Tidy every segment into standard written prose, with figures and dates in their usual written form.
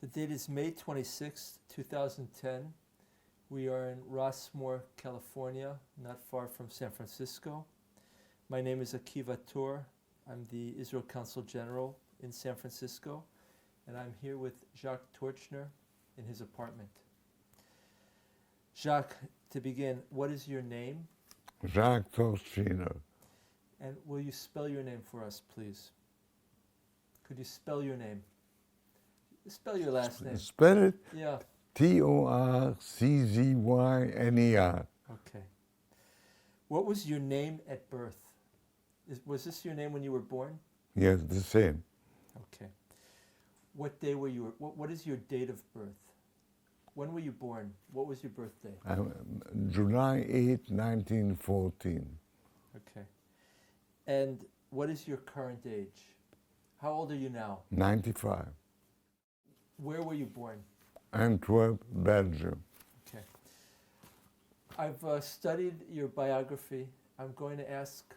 The date is May 26th, 2010. We are in Rossmore, California, not far from San Francisco. My name is Akiva Tor. I'm the Israel Consul General in San Francisco, and I'm here with Jacques Torczyner in his apartment. Jacques, to begin, what is your name? Jacques Torczyner. And will you spell your name for us, please? Could you spell your name? Spell your last name. Spell it? Yeah. Torczyner. Okay. What was your name at birth? Was this your name when you were born? Yes, the same. Okay. What day were you? What is your date of birth? When were you born? What was your birthday? July 8, 1914. Okay. And what is your current age? How old are you now? 95. Where were you born? Antwerp, Belgium. Okay. I've studied your biography. I'm going to ask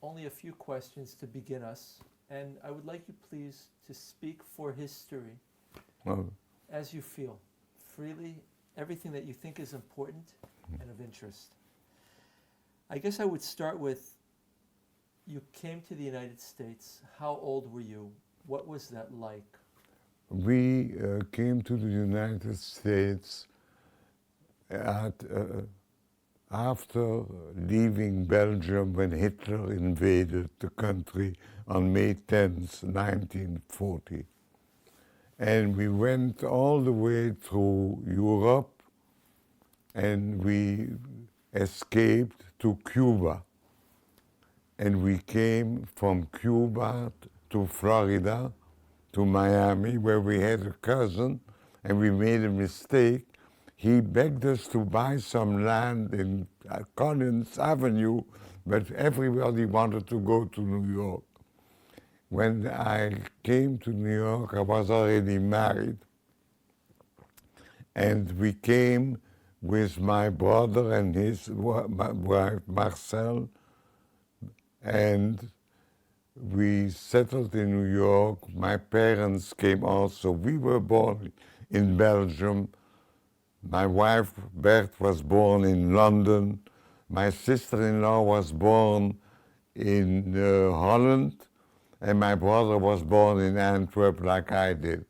only a few questions to begin us, and I would like you please to speak for history as you feel, freely, everything that you think is important and of interest. I guess I would start with, you came to the United States. How old were you? What was that like? We came to the United States after leaving Belgium when Hitler invaded the country on May 10th, 1940. And we went all the way through Europe, and we escaped to Cuba. And we came from Cuba to Florida, to Miami, where we had a cousin, and we made a mistake. He begged us to buy some land in Collins Avenue, but everybody wanted to go to New York. When I came to New York, I was already married, and we came with my brother and his wife, Marcel, and we settled in New York. My parents came also. We were born in Belgium. My wife, Bert, was born in London. My sister-in-law was born in Holland, and my brother was born in Antwerp like I did.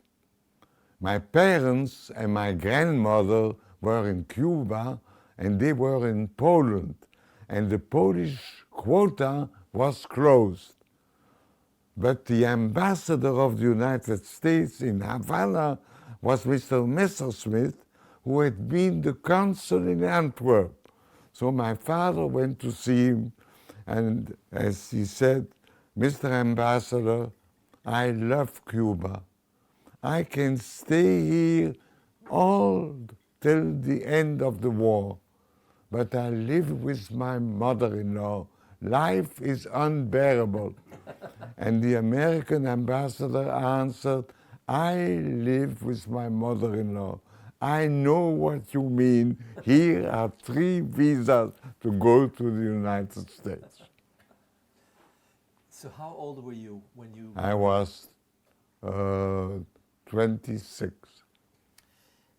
My parents and my grandmother were in Cuba, and they were in Poland, and the Polish quota was closed. But the ambassador of the United States in Havana was Mr. Messerschmitt, who had been the consul in Antwerp. So my father went to see him, and as he said, Mr. Ambassador, I love Cuba. I can stay here all till the end of the war, but I live with my mother-in-law. Life is unbearable. And the American ambassador answered, I live with my mother-in-law. I know what you mean. Here are 3 visas to go to the United States. So how old were you when you... I was 26.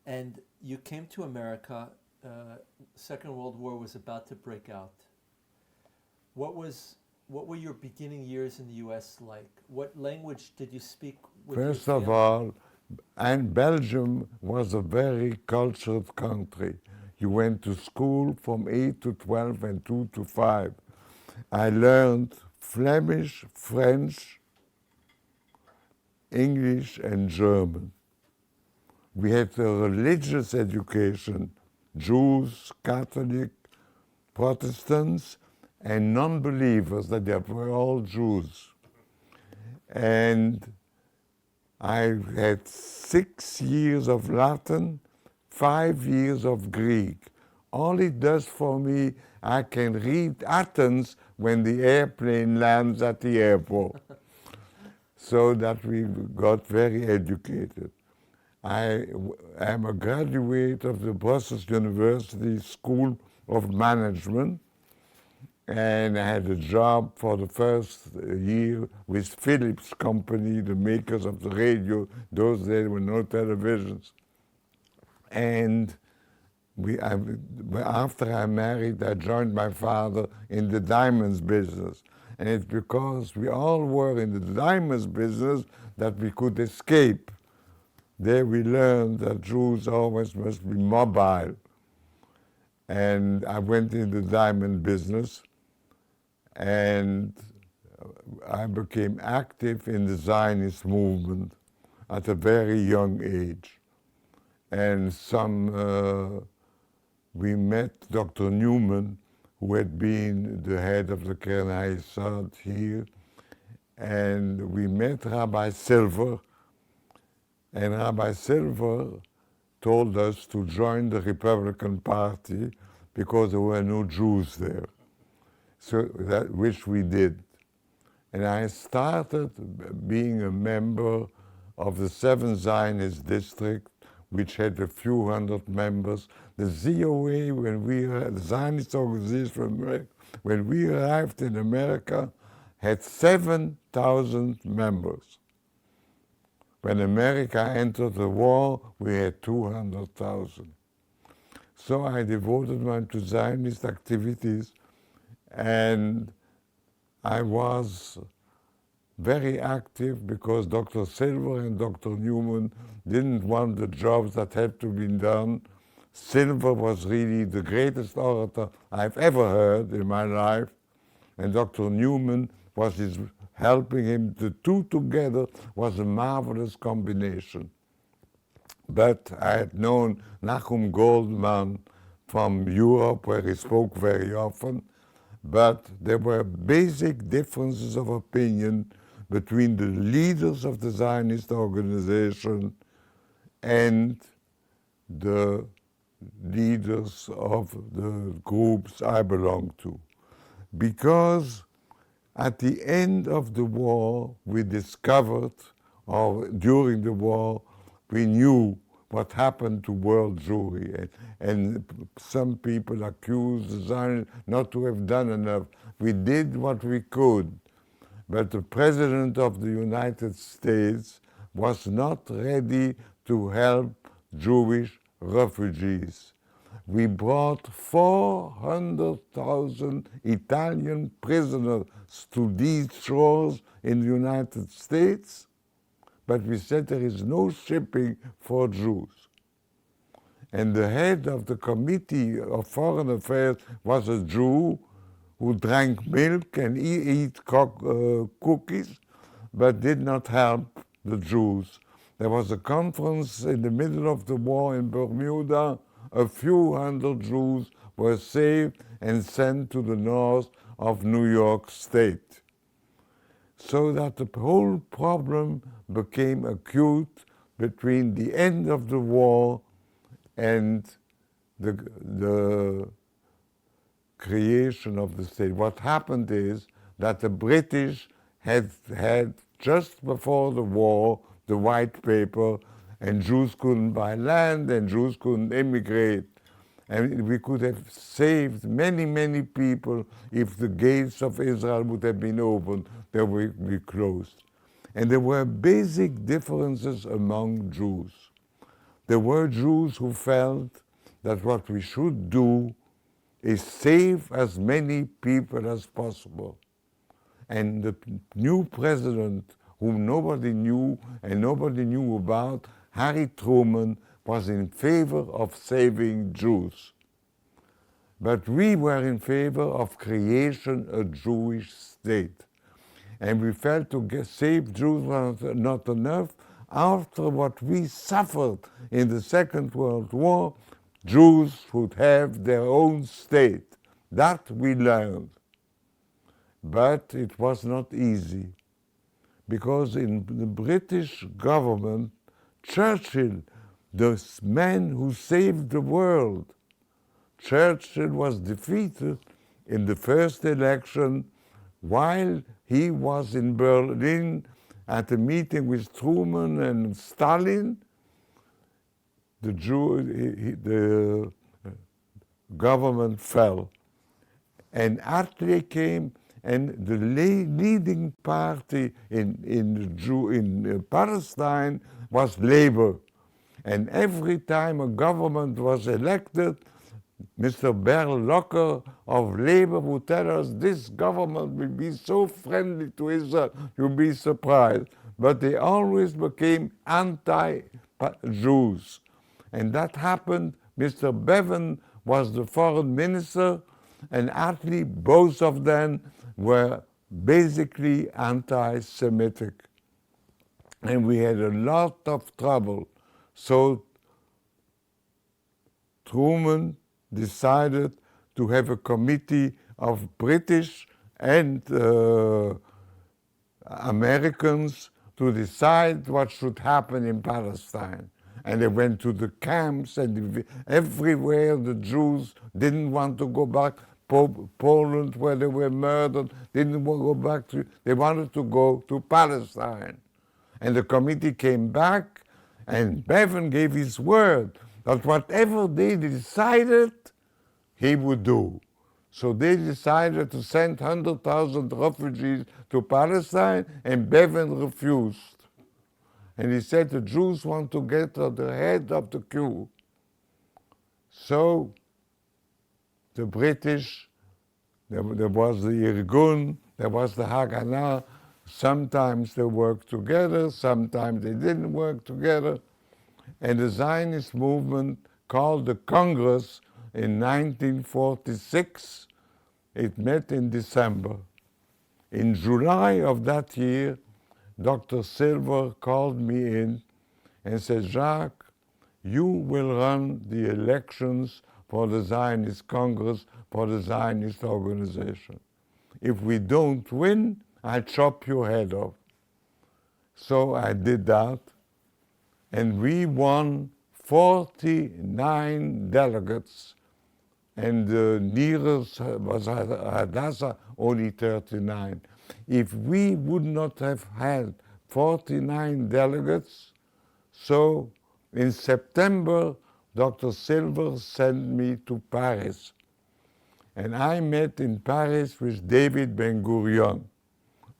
And you came to America. Second World War was about to break out. What were your beginning years in the U.S. like? What language did you speak with your First of all, and Belgium was a very cultured country. You went to school from 8 to 12 and 2 to 5. I learned Flemish, French, English, and German. We had a religious education, Jews, Catholic, Protestants, and non-believers, that they were all Jews. And I had 6 years of Latin, 5 years of Greek. All it does for me, I can read Athens when the airplane lands at the airport. So that we got very educated. I am a graduate of the Brussels University School of Management, and I had a job for the first year with Philips Company, the makers of the radio. Those days there were no televisions. And after I married, I joined my father in the diamonds business. And it's because we all were in the diamonds business that we could escape. There we learned that Jews always must be mobile. And I went in the diamond business, and I became active in the Zionist movement at a very young age. And we met Dr. Newman, who had been the head of the Keren HaYesod here, and we met Rabbi Silver, and Rabbi Silver told us to join the Republican Party because there were no Jews there, which we did. And I started being a member of the 7th Zionist District, which had a few hundred members. The ZOA, the Zionist Organization, when we arrived in America, had 7,000 members. When America entered the war, we had 200,000. So I devoted myself to Zionist activities, and I was very active because Dr. Silver and Dr. Newman didn't want the jobs that had to be done. Silver was really the greatest orator I've ever heard in my life, and Dr. Newman was helping him. The two together was a marvelous combination. But I had known Nachum Goldman from Europe, where he spoke very often, but there were basic differences of opinion between the leaders of the Zionist organization and the leaders of the groups I belonged to. Because at the end of the war, we discovered, or during the war, we knew what happened to world Jewry. And some people accused the Zionists not to have done enough. We did what we could. But the President of the United States was not ready to help Jewish refugees. We brought 400,000 Italian prisoners to these shores in the United States, but we said there is no shipping for Jews. And the head of the Committee of Foreign Affairs was a Jew who drank milk and ate cookies, but did not help the Jews. There was a conference in the middle of the war in Bermuda. A few hundred Jews were saved and sent to the north of New York State. So that the whole problem became acute between the end of the war and the creation of the state. What happened is that the British had just before the war the white paper, and Jews couldn't buy land and Jews couldn't immigrate. And we could have saved many, many people if the gates of Israel would have been opened. They would be closed. And there were basic differences among Jews. There were Jews who felt that what we should do is save as many people as possible. And the new president, whom nobody knew and nobody knew about, Harry Truman, was in favor of saving Jews. But we were in favor of creation a Jewish state. And we felt to save Jews was not enough. After what we suffered in the Second World War, Jews would have their own state. That we learned. But it was not easy, because in the British government, Churchill, the man who saved the world, Churchill was defeated in the first election while he was in Berlin at a meeting with Truman and Stalin. The government fell. And Attia came, and the leading party in Palestine was Labor. And every time a government was elected, Mr. Berl Locker of Labor would tell us this government will be so friendly to Israel, you'll be surprised. But they always became anti-Jews. And that happened. Mr. Bevan was the foreign minister, and Attia, both of them were basically anti-Semitic. And we had a lot of trouble. So Truman decided to have a committee of British and Americans to decide what should happen in Palestine. And they went to the camps, and everywhere the Jews didn't want to go back. Poland, where they were murdered, didn't want to go back to, they wanted to go to Palestine. And the committee came back, and Bevan gave his word that whatever they decided, he would do. So they decided to send 100,000 refugees to Palestine, and Bevan refused. And he said the Jews want to get at the head of the queue. So the British, there was the Irgun, there was the Haganah. Sometimes they worked together, sometimes they didn't work together. And the Zionist movement called the Congress in 1946. It met in December. In July of that year, Dr. Silver called me in and said, Jacques, you will run the elections for the Zionist Congress, for the Zionist organization. If we don't win, I'll chop your head off. So I did that, and we won 49 delegates, and the nearest was Hadassah, only 39. If we would not have had 49 delegates, so in September, Dr. Silver sent me to Paris. And I met in Paris with David Ben-Gurion.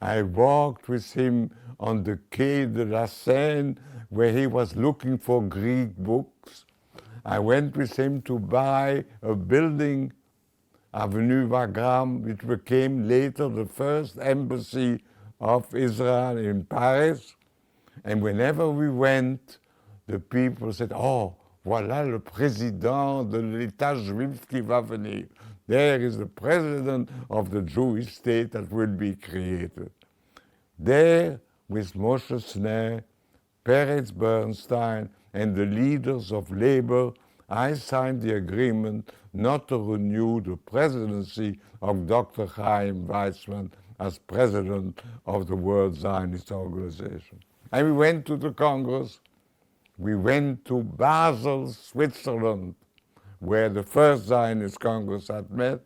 I walked with him on the Quai de la Seine, where he was looking for Greek books. I went with him to buy a building, Avenue Wagram, which became later the first embassy of Israel in Paris. And whenever we went, the people said, oh, voilà le président de l'État juif qui va venir. There is the president of the Jewish state that will be created. There, with Moshe Sneh, Peretz Bernstein, and the leaders of labor, I signed the agreement not to renew the presidency of Dr. Chaim Weitzman as president of the World Zionist Organization. And we went to the Congress. We went to Basel, Switzerland, where the first Zionist Congress had met,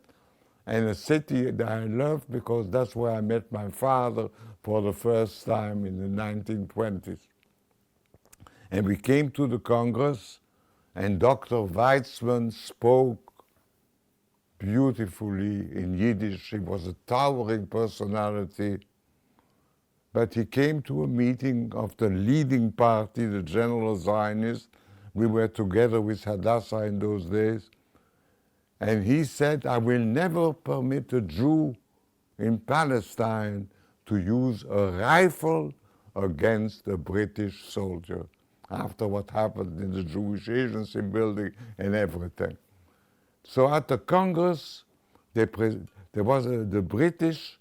and a city that I loved because that's where I met my father for the first time in the 1920s. And we came to the Congress, and Dr. Weitzman spoke beautifully in Yiddish. He was a towering personality. But he came to a meeting of the leading party, the General Zionists. We were together with Hadassah in those days. And he said, I will never permit a Jew in Palestine to use a rifle against a British soldier after what happened in the Jewish Agency building and everything. So at the Congress, there was the British,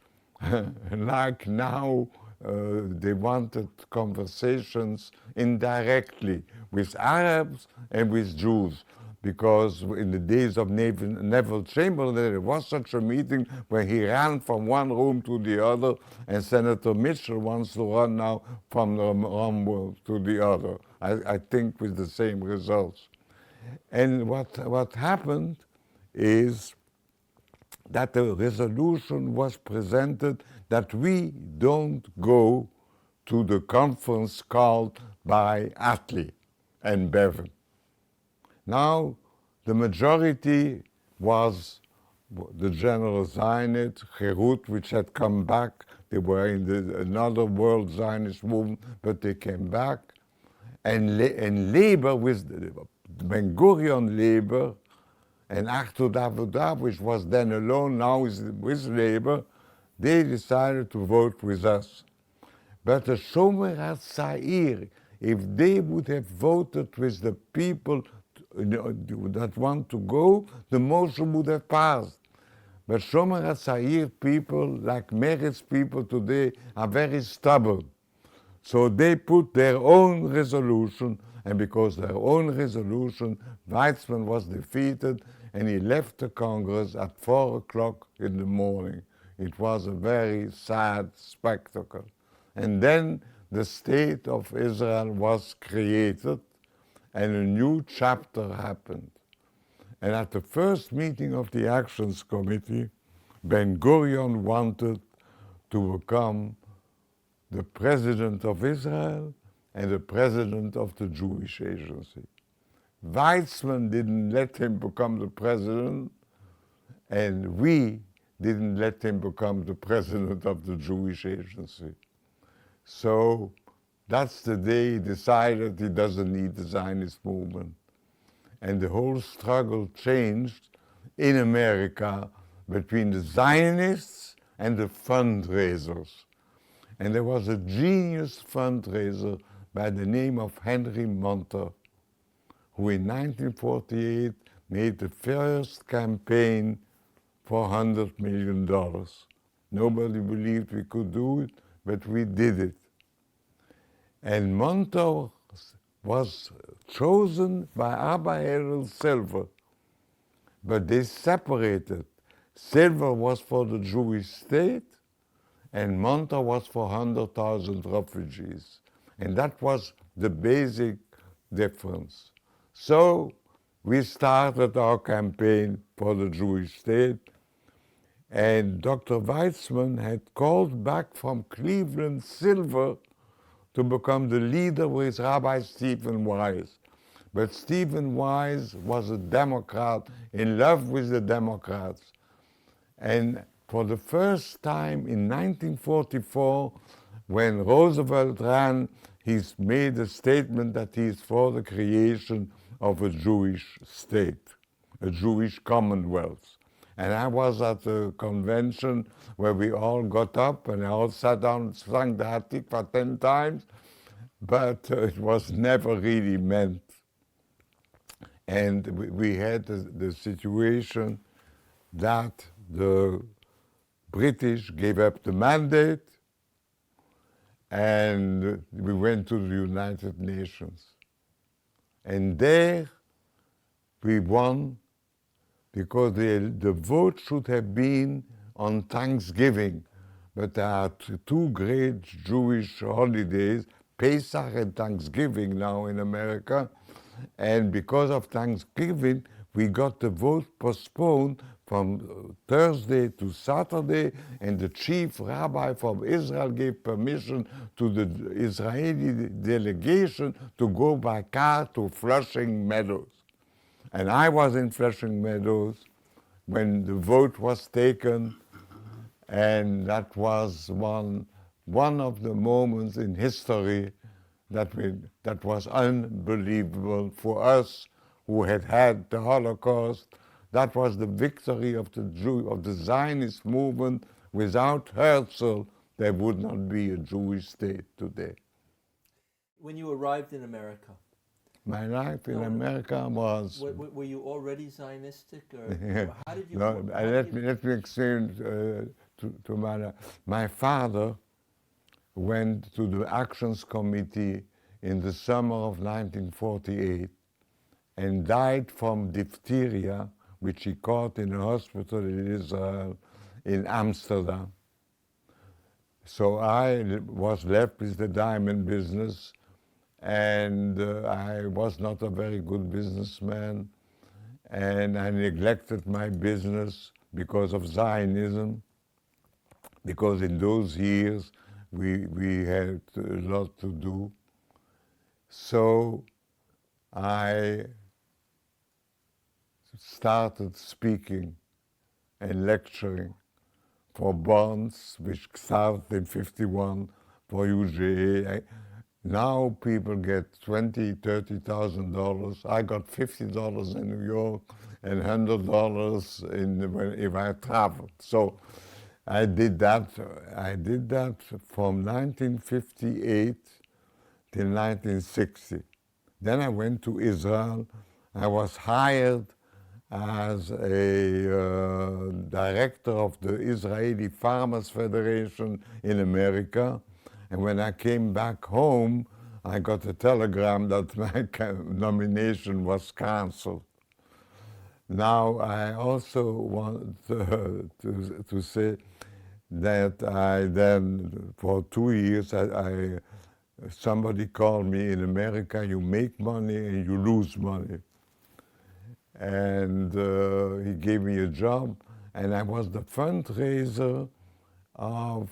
like now, they wanted conversations indirectly with Arabs and with Jews, because in the days of Neville Chamberlain, there was such a meeting where he ran from one room to the other, and Senator Mitchell wants to run now from the room to the other, I think with the same results. And what happened is that a resolution was presented that we don't go to the conference called by Attia and Bevan. Now, the majority was the general Zionist, Herut, which had come back. They were in another world Zionist movement, but they came back. And Labour, with Ben Gurion Labour, and Achtud Avodah, which was then alone, now is with Labour, they decided to vote with us. But the Shomer HaTzair, if they would have voted with the people that want to go, the motion would have passed. But Shomer HaTzair people, like Meretz people today, are very stubborn. So they put their own resolution, and because their own resolution, Weitzman was defeated, and he left the Congress at 4 o'clock in the morning. It was a very sad spectacle. And then the state of Israel was created, and a new chapter happened. And at the first meeting of the Actions Committee, Ben Gurion wanted to become the president of Israel and the president of the Jewish Agency. Weitzman didn't let him become the president, and we didn't let him become the president of the Jewish Agency. So that's the day he decided he doesn't need the Zionist movement. And the whole struggle changed in America between the Zionists and the fundraisers. And there was a genius fundraiser by the name of Henry Monter, who in 1948 made the first campaign for $100 million. Nobody believed we could do it, but we did it. And Monter was chosen by Abba Errol Silver, but they separated. Silver was for the Jewish state, and Monter was for 100,000 refugees. And that was the basic difference. So we started our campaign for the Jewish state, and Dr. Weitzman had called back from Cleveland Silver to become the leader with Rabbi Stephen Wise. But Stephen Wise was a Democrat, in love with the Democrats. And for the first time in 1944, when Roosevelt ran, he made a statement that he is for the creation of a Jewish state, a Jewish commonwealth. And I was at a convention where we all got up and all sat down and sang the Hatikva 10 times, but it was never really meant. And we had the situation that the British gave up the mandate, and we went to the United Nations. And there we won, because the vote should have been on Thanksgiving, but there are two great Jewish holidays, Pesach and Thanksgiving now in America, and because of Thanksgiving, we got the vote postponed from Thursday to Saturday, and the chief rabbi from Israel gave permission to the Israeli delegation to go by car to Flushing Meadows. And I was in Flushing Meadows when the vote was taken, and that was one of the moments in history that was unbelievable for us who had had the Holocaust. That was the victory of the Zionist movement. Without Herzl, there would not be a Jewish state today. When you arrived in America, my life in America was... Were you already Zionistic, or how did you... No, let me explain to my father went to the Actions Committee in the summer of 1948 and died from diphtheria, which he caught in a hospital in Israel, in Amsterdam. So I was left with the diamond business, and I was not a very good businessman, and I neglected my business because of Zionism, because in those years we had a lot to do. So I started speaking and lecturing for bonds, which started in 51 for UGA. Now people get $20,000, $30,000. I got $50 in New York and $100 if I traveled. So I did that. I did that from 1958 till 1960. Then I went to Israel. I was hired as a director of the Israeli Farmers Federation in America. And when I came back home, I got a telegram that my nomination was canceled. Now, I also want to say that I then, for 2 years, somebody called me in America, you make money and you lose money. And he gave me a job, and I was the fundraiser of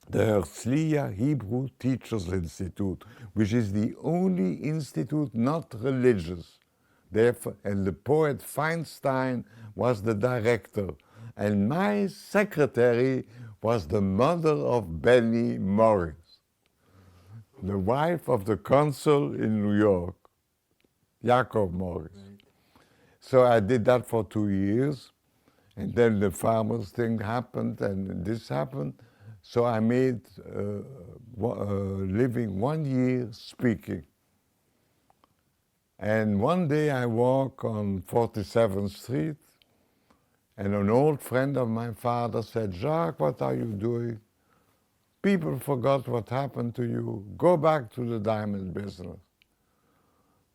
the Herzliya Hebrew Teachers Institute, which is the only institute not religious. Therefore, and the poet Feinstein was the director, and my secretary was the mother of Benny Morris, the wife of the consul in New York, Yaakov Morris. Right. So I did that for 2 years, and then the farmers thing happened, and this happened. So I made living 1 year speaking. And one day I walk on 47th Street, and an old friend of my father said, Jacques, what are you doing? People forgot what happened to you. Go back to the diamond business.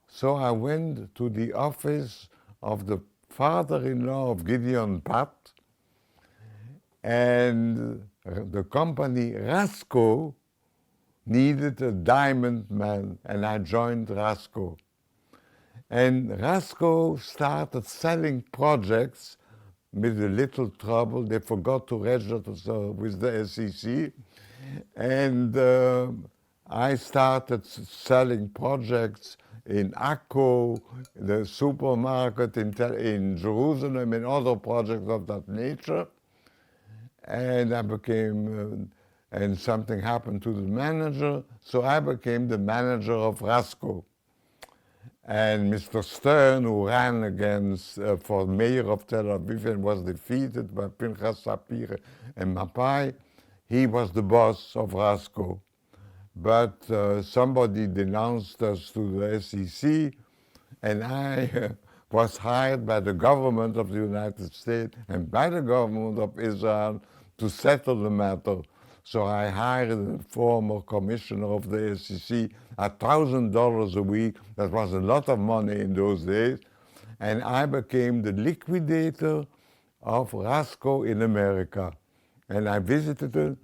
So I went to the office of the father-in-law of Gideon Pat, and the company Rasco needed a diamond man, and I joined Rasco. And Rasco started selling projects with a little trouble. They forgot to register with the SEC. And I started selling projects in Akko, the supermarket in Jerusalem, and other projects of that nature. And I became, and something happened to the manager, so I became the manager of Rasco. And Mr. Stern, who ran against for mayor of Tel Aviv and was defeated by Pinchas Sapir and Mapai, he was the boss of Rasco. But somebody denounced us to the SEC, and I was hired by the government of the United States and by the government of Israel to settle the matter. So I hired a former commissioner of the SEC, $1,000 a week. That was a lot of money in those days. And I became the liquidator of Rasco in America. And I visited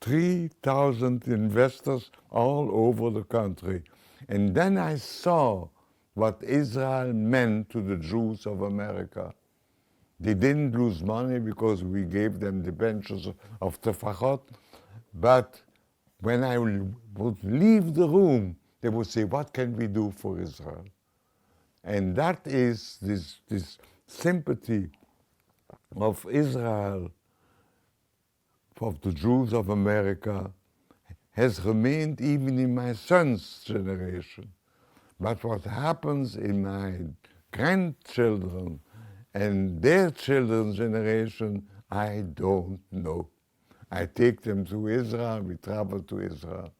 3,000 investors all over the country. And then I saw what Israel meant to the Jews of America. They didn't lose money because we gave them the benches of Tefachot. But when I would leave the room, they would say, what can we do for Israel? And that is this sympathy of Israel, of the Jews of America, has remained even in my son's generation. But what happens in my grandchildren and their children's generation, I don't know. I take them to Israel, we travel to Israel.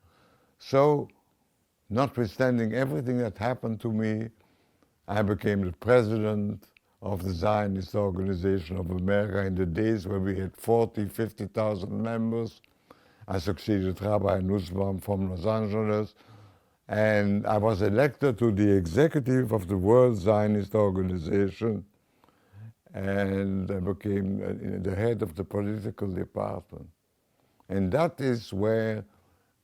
So, notwithstanding everything that happened to me, I became the president of the Zionist Organization of America in the days when we had 40, 50,000 members. I succeeded Rabbi Nussbaum from Los Angeles, and I was elected to the executive of the World Zionist Organization, and I became the head of the political department. And that is where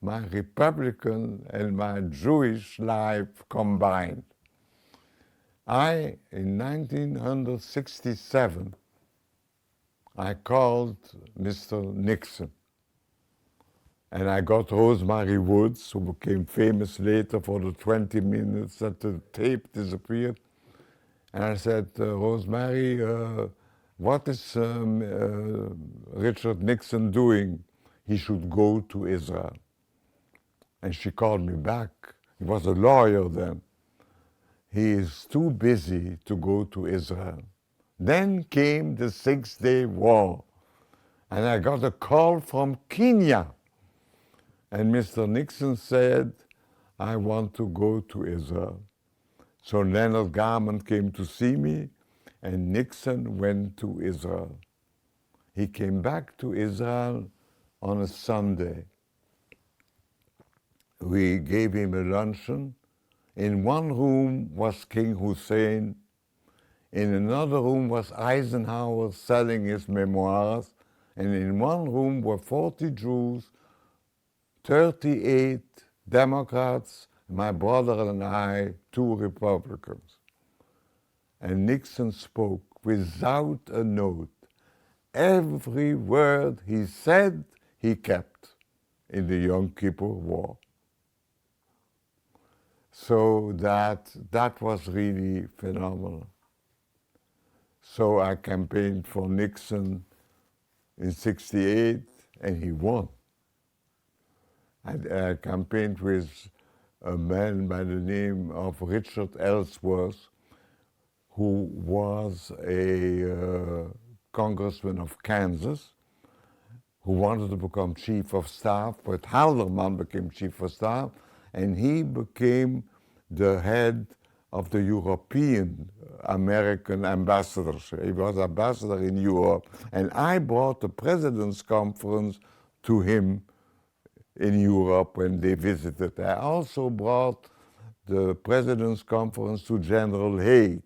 my Republican and my Jewish life combined. In 1967, I called Mr. Nixon. And I got Rosemary Woods, who became famous later for the 20 minutes that the tape disappeared. And I said, Rosemary, what is Richard Nixon doing? He should go to Israel. And she called me back. He was a lawyer then. He is too busy to go to Israel. Then came the 6-Day War. And I got a call from Kenya. And Mr. Nixon said, I want to go to Israel. So Leonard Garment came to see me, and Nixon went to Israel. He came back to Israel on a Sunday. We gave him a luncheon. In one room was King Hussein. In another room was Eisenhower selling his memoirs. And in one room were 40 Jews, 38 Democrats, my brother and I, 2 Republicans. And Nixon spoke without a note. Every word he said, he kept in the Yom Kippur War. So that was really phenomenal. So I campaigned for Nixon in '68, and he won. I campaigned with a man by the name of Richard Ellsworth, who was a congressman of Kansas, who wanted to become chief of staff, but Haldeman became chief of staff, and he became the head of the European American ambassadorship. He was ambassador in Europe, and I brought the President's Conference to him in Europe when they visited. I also brought the President's Conference to General Haig,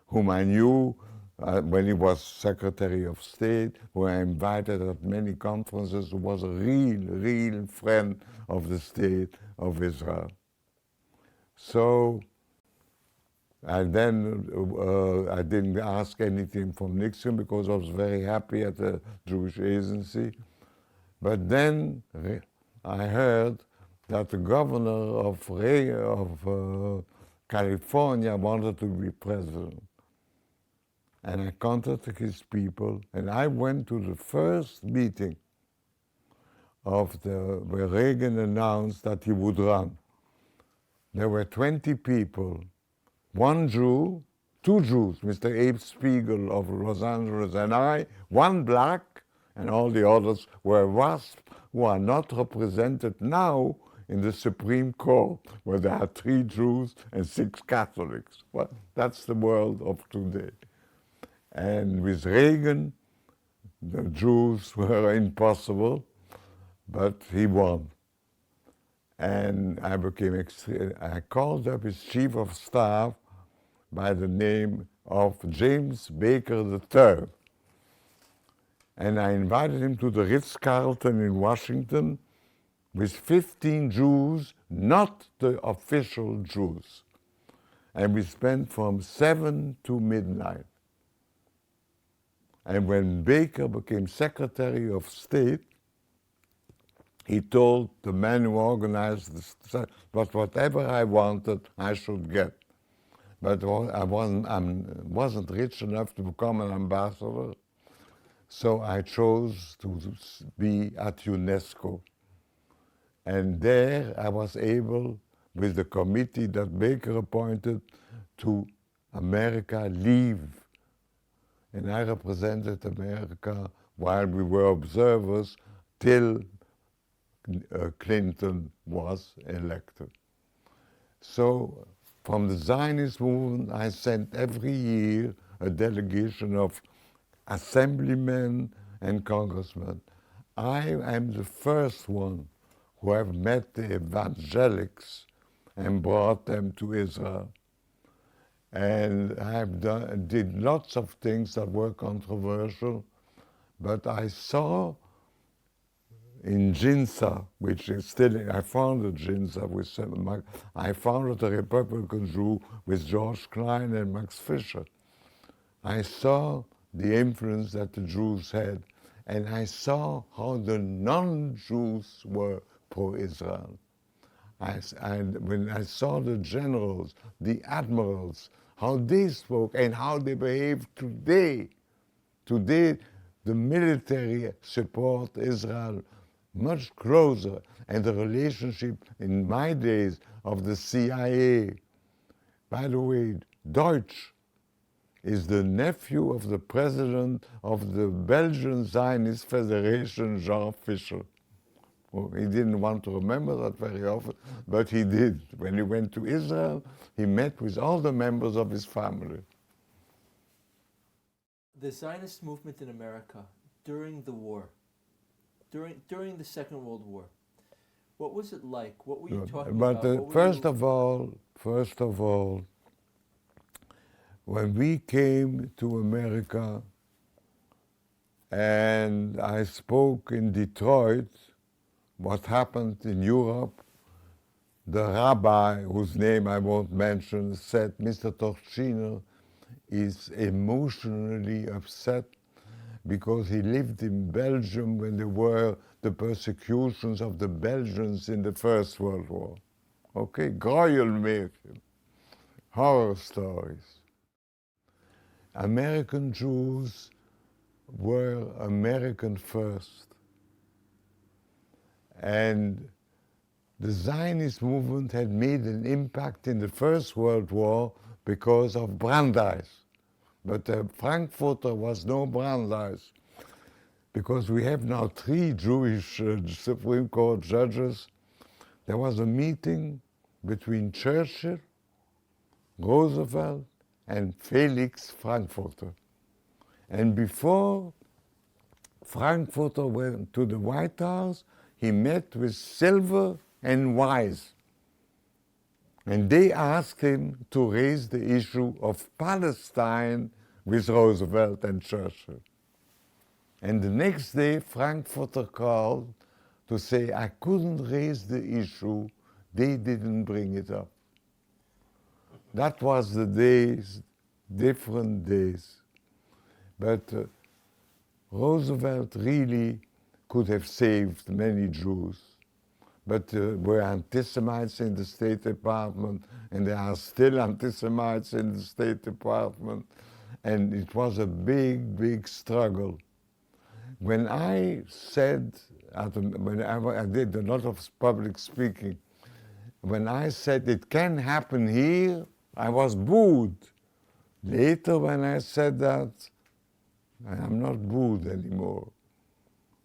whom I knew when he was Secretary of State, who I invited at many conferences, who was a real friend of the State of Israel. So I didn't ask anything from Nixon because I was very happy at the Jewish Agency. But then I heard that the governor of California wanted to be president. And I contacted his people, and I went to the first meeting where Reagan announced that he would run. There were 20 people, 1 Jew, 2 Jews, Mr. Abe Spiegel of Los Angeles and I, 1 black, and all the others were WASP, who are not represented now in the Supreme Court, where there are 3 Jews and 6 Catholics. Well, that's the world of today. And with Reagan, the Jews were impossible, but he won. And I called up his chief of staff by the name of James Baker III. And I invited him to the Ritz-Carlton in Washington with 15 Jews, not the official Jews. And we spent from 7 to midnight. And when Baker became Secretary of State, he told the man who organized this, but whatever I wanted, I should get. But I wasn't rich enough to become an ambassador, so I chose to be at UNESCO. And there I was able, with the committee that Baker appointed, to America leave. And I represented America while we were observers till Clinton was elected. So from the Zionist movement, I sent every year a delegation of assemblymen and congressmen. I am the first one who have met the evangelics and brought them to Israel. And I did lots of things that were controversial, but I saw in Ginza, which is still, I founded Ginza with, I founded a Republican Jew with George Klein and Max Fisher. I saw the influence that the Jews had, and I saw how the non-Jews were pro-Israel. When I saw the generals, the admirals how they spoke and how they behave today. Today, the military support Israel much closer, and the relationship in my days of the CIA. By the way, Deutsch is the nephew of the president of the Belgian Zionist Federation, Jean Fischer. Well, he didn't want to remember that very often, but he did. When he went to Israel, he met with all the members of his family. The Zionist movement in America during the war, during the Second World War, what was it like? What were you talking about? But first of all, when we came to America and I spoke in Detroit, what happened in Europe, the rabbi, whose name I won't mention, said, Mr. Torczyner is emotionally upset because he lived in Belgium when there were the persecutions of the Belgians in the First World War. Okay, Gräuelmärchen, horror stories. American Jews were American first. And the Zionist movement had made an impact in the First World War because of Brandeis. But Frankfurter was no Brandeis, because we have now 3 Jewish Supreme Court judges. There was a meeting between Churchill, Roosevelt, and Felix Frankfurter. And before Frankfurter went to the White House, he met with Silver and Wise. And they asked him to raise the issue of Palestine with Roosevelt and Churchill. And the next day, Frankfurter called to say, I couldn't raise the issue, they didn't bring it up. That was the days, different days. But Roosevelt really could have saved many Jews, but were anti-Semites in the State Department, and there are still anti-Semites in the State Department, and it was a big, big struggle. When I said, when I did a lot of public speaking, when I said it can happen here, I was booed. Later when I said that, I'm not booed anymore.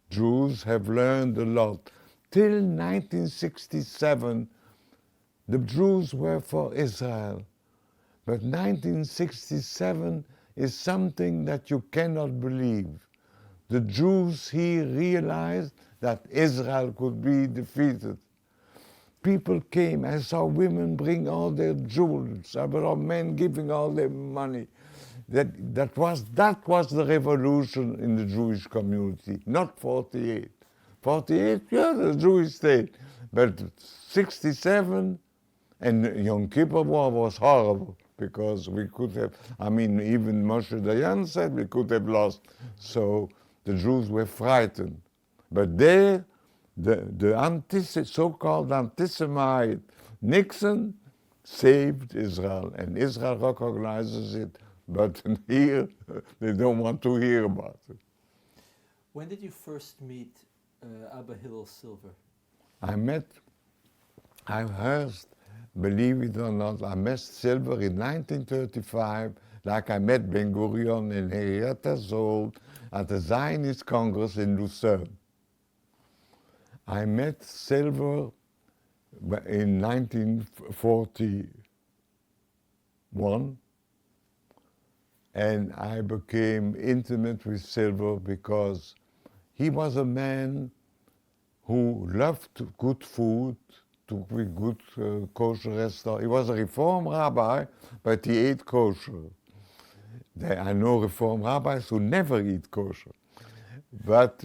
Jews have learned a lot. Till 1967, the Jews were for Israel. But 1967 is something that you cannot believe. The Jews here realized that Israel could be defeated. People came. I saw women bring all their jewels. I saw men giving all their money. That was the revolution in the Jewish community, not 48. 48, yeah, the Jewish state. But 67 and Yom Kippur War was horrible because we could have, even Moshe Dayan said we could have lost. So the Jews were frightened. But there, the so-called anti-Semite Nixon saved Israel, and Israel recognizes it, but here they don't want to hear about it. When did you first meet Abba Hillel Silver? I heard, believe it or not, I met Silver in 1935, like I met Ben Gurion in Henrietta Zoll at the Zionist Congress in Lucerne. I met Silver in 1941, and I became intimate with Silver because he was a man who loved good food, to be good kosher restaurant. He was a Reform rabbi, but he ate kosher. I know Reform rabbis who never eat kosher. But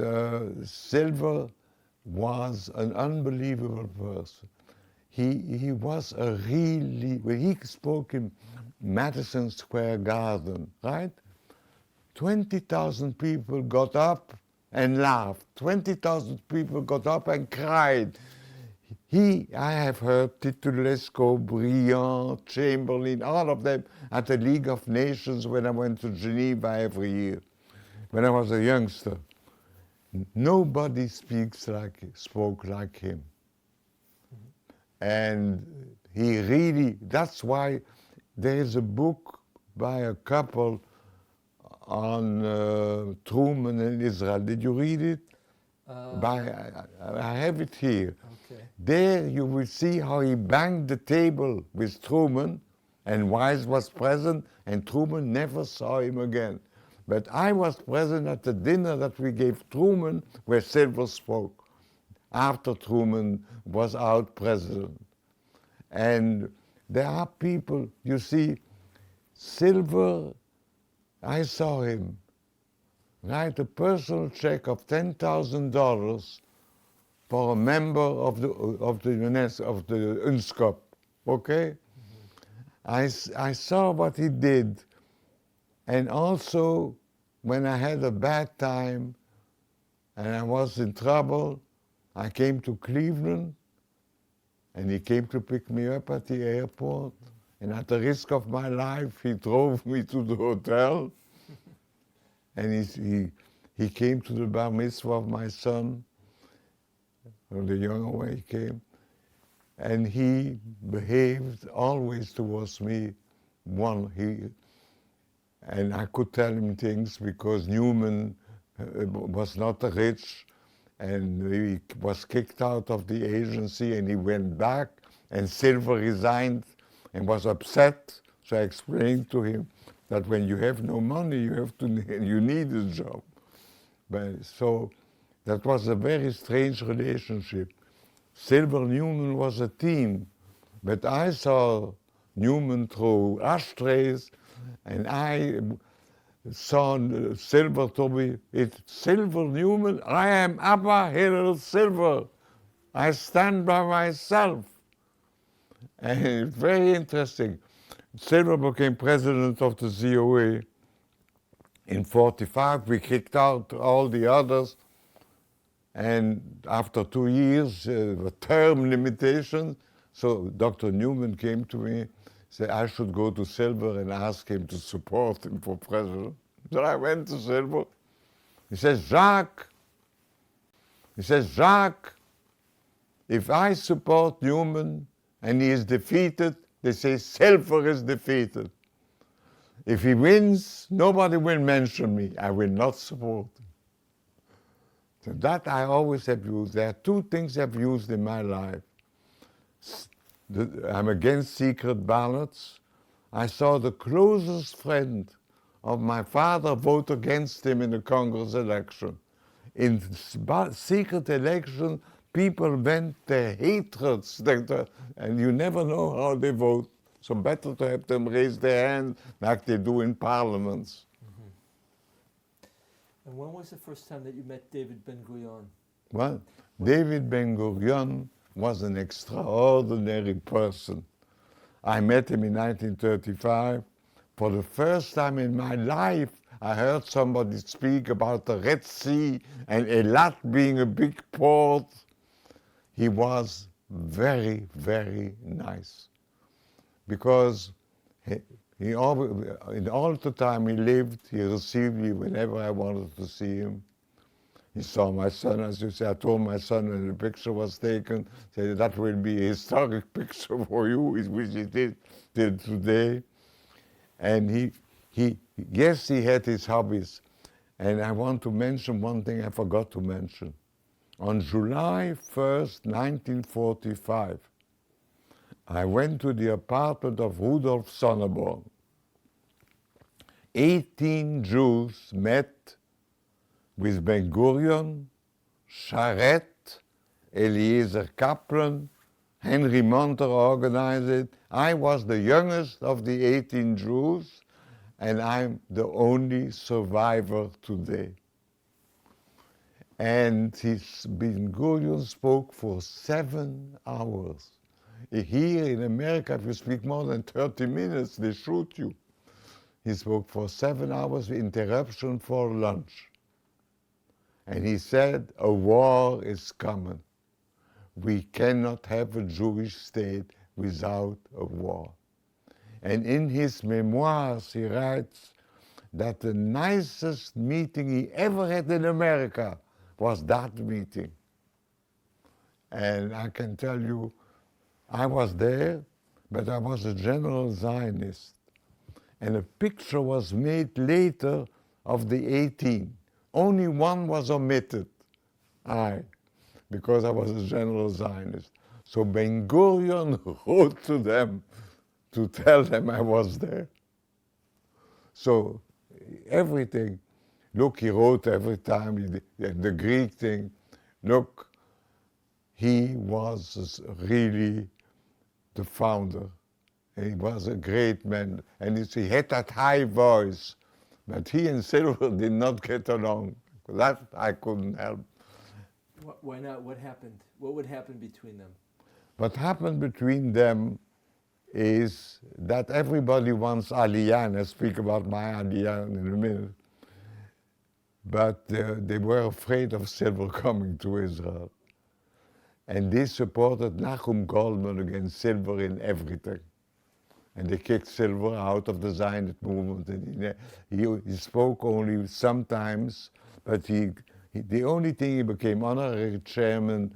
Silver was an unbelievable person. He was a really, when he spoke in Madison Square Garden, right? 20,000 people got up and laughed. 20,000 people got up and cried. I have heard Titulesco, Briand, Chamberlain, all of them at the League of Nations when I went to Geneva every year, when I was a youngster. Nobody spoke like him. And he really, that's why there is a book by a couple on Truman and Israel. Did you read it? I have it here. Okay. There you will see how he banged the table with Truman, and Weiss was present, and Truman never saw him again. But I was present at the dinner that we gave Truman, where Silver spoke, after Truman was out president. And there are people, you see, Silver, I saw him write a personal check of $10,000 for a member of the UNESCO, of the UNSCOP, okay? I saw what he did, and also when I had a bad time and I was in trouble, I came to Cleveland, and he came to pick me up at the airport, and at the risk of my life, he drove me to the hotel, and he came to the bar mitzvah of my son, or the younger one he came, and he behaved always towards me. And I could tell him things because Newman was not rich, and he was kicked out of the agency, and he went back, and Silver resigned and was upset. So I explained to him that when you have no money, you need a job. So that was a very strange relationship. Silver Newman was a team, but I saw Newman through ashtrays, and I saw Silver told me, it's Silver Newman, I am Abba Hillel Silver. I stand by myself. And it's very interesting. Silver became president of the COA in 1945. We kicked out all the others. And after 2 years, the term limitation, so Dr. Newman came to me, said I should go to Silver and ask him to support him for president. So I went to Silver. He says, Jacques, if I support Newman and he is defeated, they say Silver is defeated. If he wins, nobody will mention me. I will not support him. So that I always have used. There are two things I've used in my life. I'm against secret ballots. I saw the closest friend of my father vote against him in the Congress election. In secret election, people vent their hatreds, and you never know how they vote. So better to have them raise their hand like they do in parliaments. And when was the first time that you met David Ben-Gurion? Well, David Ben-Gurion was an extraordinary person. I met him in 1935. For the first time in my life, I heard somebody speak about the Red Sea and Eilat being a big port. He was very, very nice. Because he always, in all the time he lived, he received me whenever I wanted to see him. He saw my son, as you say. I told my son when the picture was taken, said that will be a historic picture for you, which he did today. And yes, he had his hobbies. And I want to mention one thing I forgot to mention. On July 1st, 1945, I went to the apartment of Rudolf Sonneborn. 18 Jews met with Ben-Gurion, Charette, Eliezer Kaplan, Henry Monter organized it. I was the youngest of the 18 Jews, and I'm the only survivor today. And Ben-Gurion spoke for 7 hours. Here in America, if you speak more than 30 minutes, they shoot you. He spoke for 7 hours with interruption for lunch. And he said, a war is coming. we cannot have a Jewish state without a war. And in his memoirs, he writes that the nicest meeting he ever had in America was that meeting. And I can tell you, I was there, but I was a general Zionist. And a picture was made later of the 18. Only one was omitted, because I was a general Zionist. So Ben Gurion wrote to them to tell them I was there. So everything, look, he wrote every time, the Greek thing, look, he was really the founder. He was a great man, and he had that high voice, but he and Silver did not get along. That I couldn't help. Why not? What happened? What would happen between them? What happened between them is that everybody wants Aliyah, and I'll speak about my Aliyah in a minute, but they were afraid of Silver coming to Israel. And they supported Nachum Goldman against Silver in everything. And they kicked Silver out of the Zionist movement. And he spoke only sometimes, but the only thing he became honorary chairman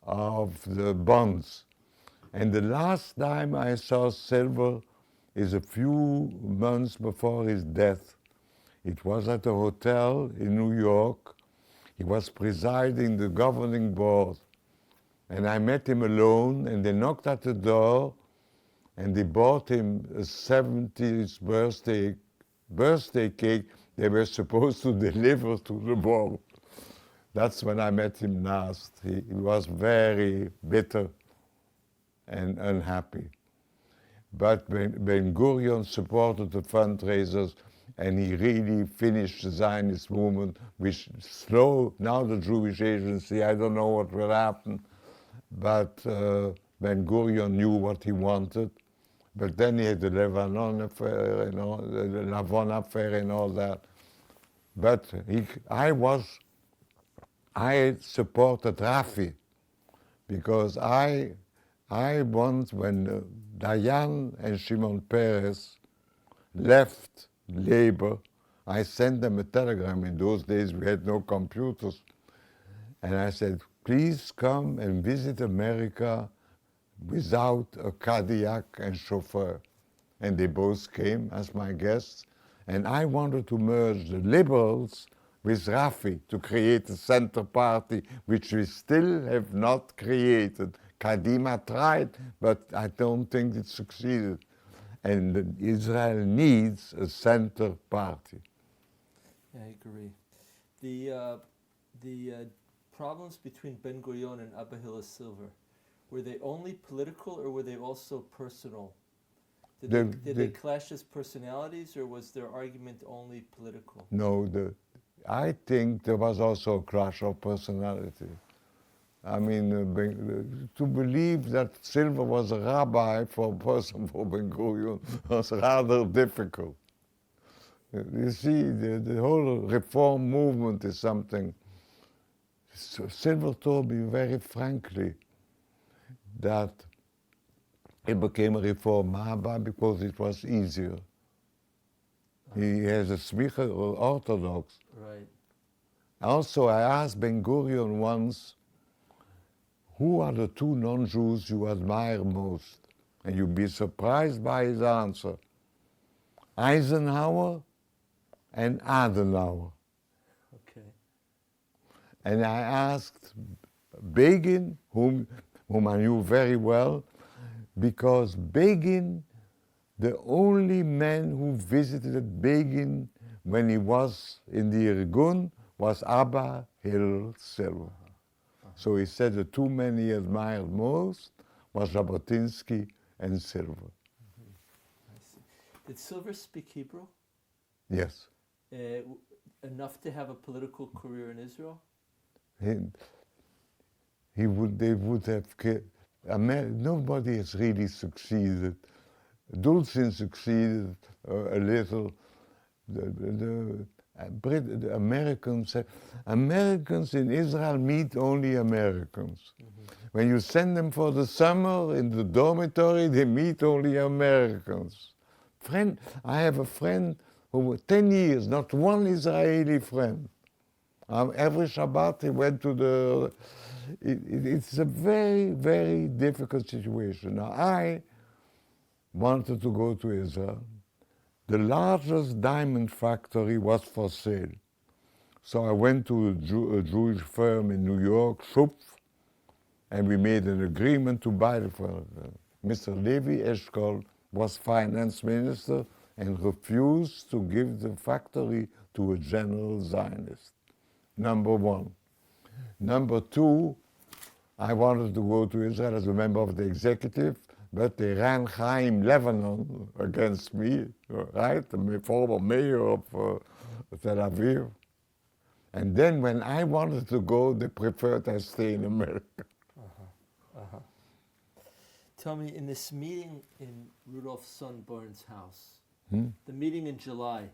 of the bonds. And the last time I saw Silver is a few months before his death. It was at a hotel in New York. He was presiding the governing board. And I met him alone, and they knocked at the door, and they bought him a 70th birthday cake they were supposed to deliver to the board. That's when I met him last. He was very bitter and unhappy. But Ben Gurion supported the fundraisers, and he really finished the Zionist movement, which slowed now the Jewish Agency. I don't know what will happen. But Ben Gurion knew what he wanted. But then he had the Lebanon affair and all, the Lavon affair and all that. But I supported Rafi because I once, when Dayan and Shimon Peres left labor, I sent them a telegram. In those days we had no computers. And I said, please come and visit America without a Cadillac and chauffeur. And they both came as my guests. And I wanted to merge the liberals with Rafi to create a center party, which we still have not created. Kadima tried, but I don't think it succeeded. And Israel needs a center party. I agree. The problems between Ben Gurion and Abba Hillel Silver, were they only political or were they also personal? Did they clash as personalities, or was their argument only political? No, I think there was also a clash of personality. I mean, to believe that Silver was a rabbi for a person for Ben Gurion was rather difficult. You see, the whole reform movement is something. Silver told me very frankly that he became a reform rabbi because it was easier. He has a smicha or Orthodox. Right. Also, I asked Ben Gurion once, who are the two non-Jews you admire most? And you'll be surprised by his answer. Eisenhower and Adenauer. Okay. And I asked Begin, whom I knew very well, because Begin, the only man who visited Begin when he was in the Irgun was Abba Hillel Silver. So he said the two men he admired most was Jabotinsky and Silver. I see. Did Silver speak Hebrew? Yes. Enough to have a political career in Israel? They would have, nobody has really succeeded. Dulcin succeeded a little. The Americans in Israel meet only Americans. When you send them for the summer in the dormitory, they meet only Americans. I have a friend who 10 years, not one Israeli friend. Every Shabbat he went to the... It's a very, very difficult situation. Now, I wanted to go to Israel. The largest diamond factory was for sale. So I went to a Jewish firm in New York, Schupf, and we made an agreement to buy the firm. Mr. Levi Eshkol was finance minister and refused to give the factory to a general Zionist. Number one. Number two, I wanted to go to Israel as a member of the executive, but they ran Chaim Lebanon against me, right? The former mayor of Tel Aviv. And then when I wanted to go, they preferred I stay in America. Tell me, in this meeting in Rudolf Sundborn's house, the meeting in July,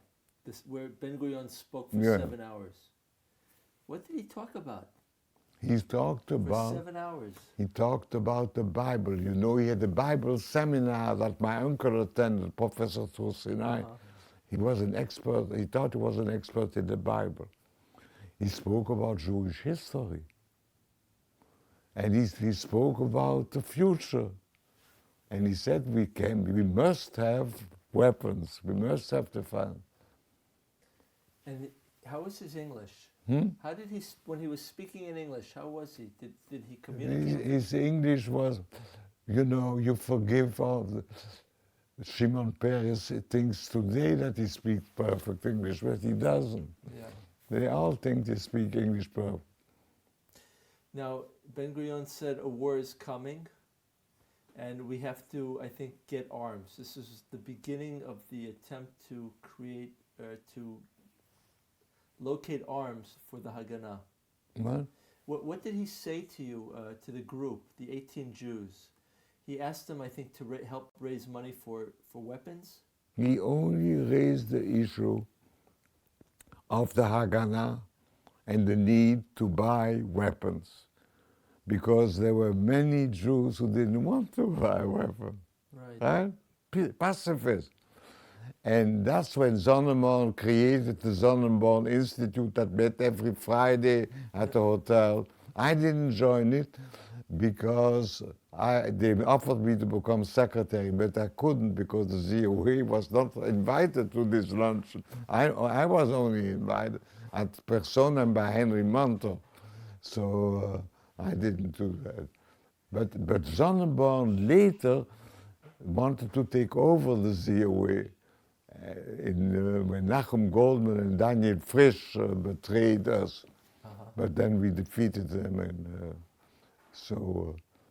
where Ben-Gurion spoke for 7 hours, what did he talk about? He talked about... For 7 hours. He talked about the Bible. You know, he had a Bible seminar that my uncle attended, Professor Torczyner. He was an expert, he thought he was an expert in the Bible. He spoke about Jewish history. And he spoke about the future. And he said we must have weapons, we must have the fun. And how was his English? How did he, when he was speaking in English, how was he? Did he communicate? His English was, you know, you forgive all the... Shimon Peres thinks today that he speaks perfect English, but he doesn't. Yeah. They all think they speak English perfect. Now, Ben-Gurion said a war is coming, and we have to, I think, get arms. This is the beginning of the attempt to create, to locate arms for the Haganah. What did he say to you, to the group, the 18 Jews? He asked them, I think, to help raise money for weapons? He only raised the issue of the Haganah and the need to buy weapons, because there were many Jews who didn't want to buy weapons. Right? Pacifists. And that's when Sonnenborn created the Sonnenborn Institute that met every Friday at the hotel. I didn't join it because they offered me to become secretary, but I couldn't because the ZOA was not invited to this lunch. I was only invited at Personam by Henry Mantel, so I didn't do that. But Sonnenborn later wanted to take over the ZOA when Nachum Goldman and Daniel Frisch betrayed us. But then we defeated them, and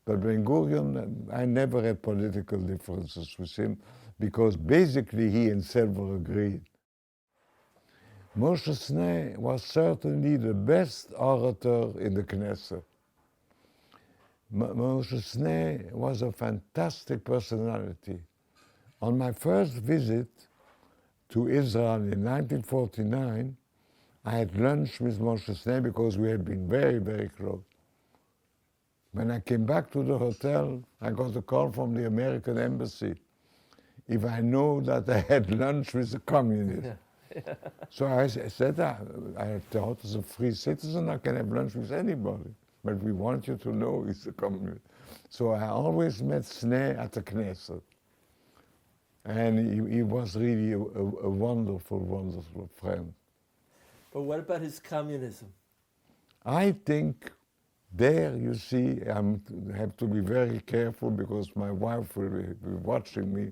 but Ben-Gurion, I never had political differences with him, because basically he and Silver agreed. Moshe Sneh was certainly the best orator in the Knesset. Moshe Sneh was a fantastic personality. On my first visit to Israel in 1949, I had lunch with Moshe Sneh because we had been very, very close. When I came back to the hotel, I got a call from the American embassy if I know that I had lunch with a communist. So I said, I thought as a free citizen I can have lunch with anybody, but we want you to know he's a communist. So I always met Sneh at the Knesset. And he was really a wonderful, wonderful friend. But what about his communism? I think there, you see, I have to be very careful because my wife will be watching me.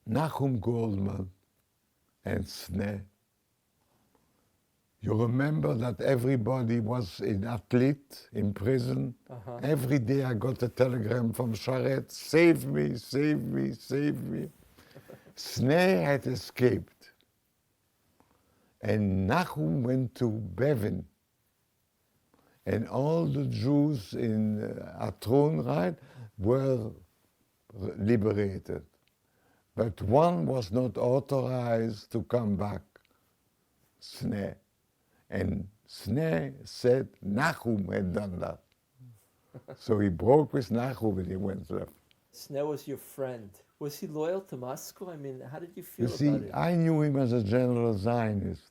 Nachum Goldman and Sneh. You remember that everybody was in Atlit, in prison? Every day I got a telegram from Sharet, save me, save me, save me. Sneh had escaped. And Nachum went to Bevin. And all the Jews in Atron, right, were liberated. But one was not authorized to come back. Sneh. And Sneh said Nachum had done that. So he broke with Nachum when he went left. Sneh was your friend. Was he loyal to Moscow? I mean, how did you feel You see, about it? I knew him as a general Zionist.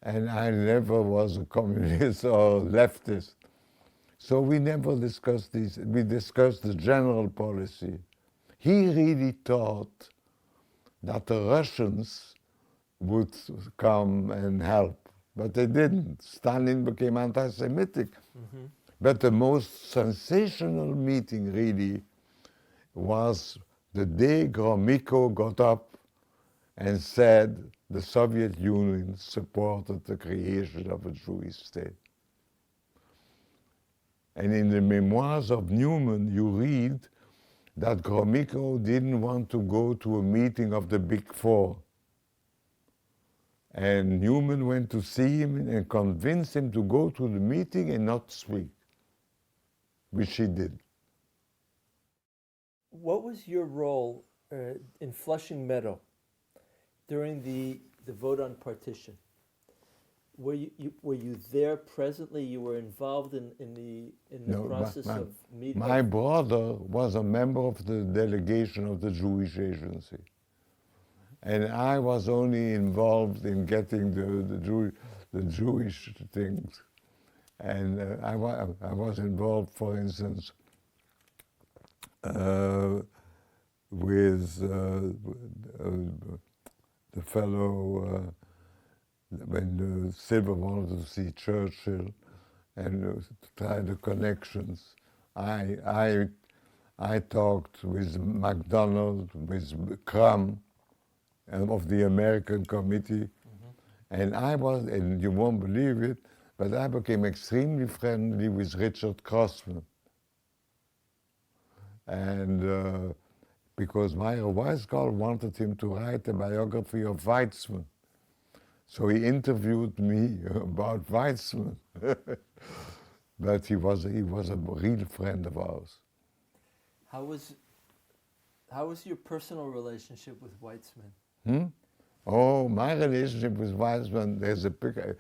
And I never was a communist or leftist. So we never discussed these. We discussed the general policy. He really thought that the Russians would come and help, but they didn't. Stalin became anti-Semitic. Mm-hmm. But the most sensational meeting really was the day Gromyko got up and said the Soviet Union supported the creation of a Jewish state. And in the memoirs of Newman, you read that Gromyko didn't want to go to a meeting of the Big Four. And Newman went to see him and convinced him to go to the meeting and not speak, which he did. What was your role in Flushing Meadow during the vote on partition? Were you there presently? You were involved in the process of meeting? My brother was a member of the delegation of the Jewish Agency. And I was only involved in getting the Jewish things. And I was involved, for instance, with the fellow, when Silver wanted to see Churchill and try the connections. I talked with MacDonald, with Crum, of the American Committee, and and you won't believe it, but I became extremely friendly with Richard Crossman. And because Meyer Weisgall wanted him to write a biography of Weitzman. So he interviewed me about Weitzman. But he was a real friend of ours. How was your personal relationship with Weitzman? Oh, my relationship with Weitzman, there's a picture,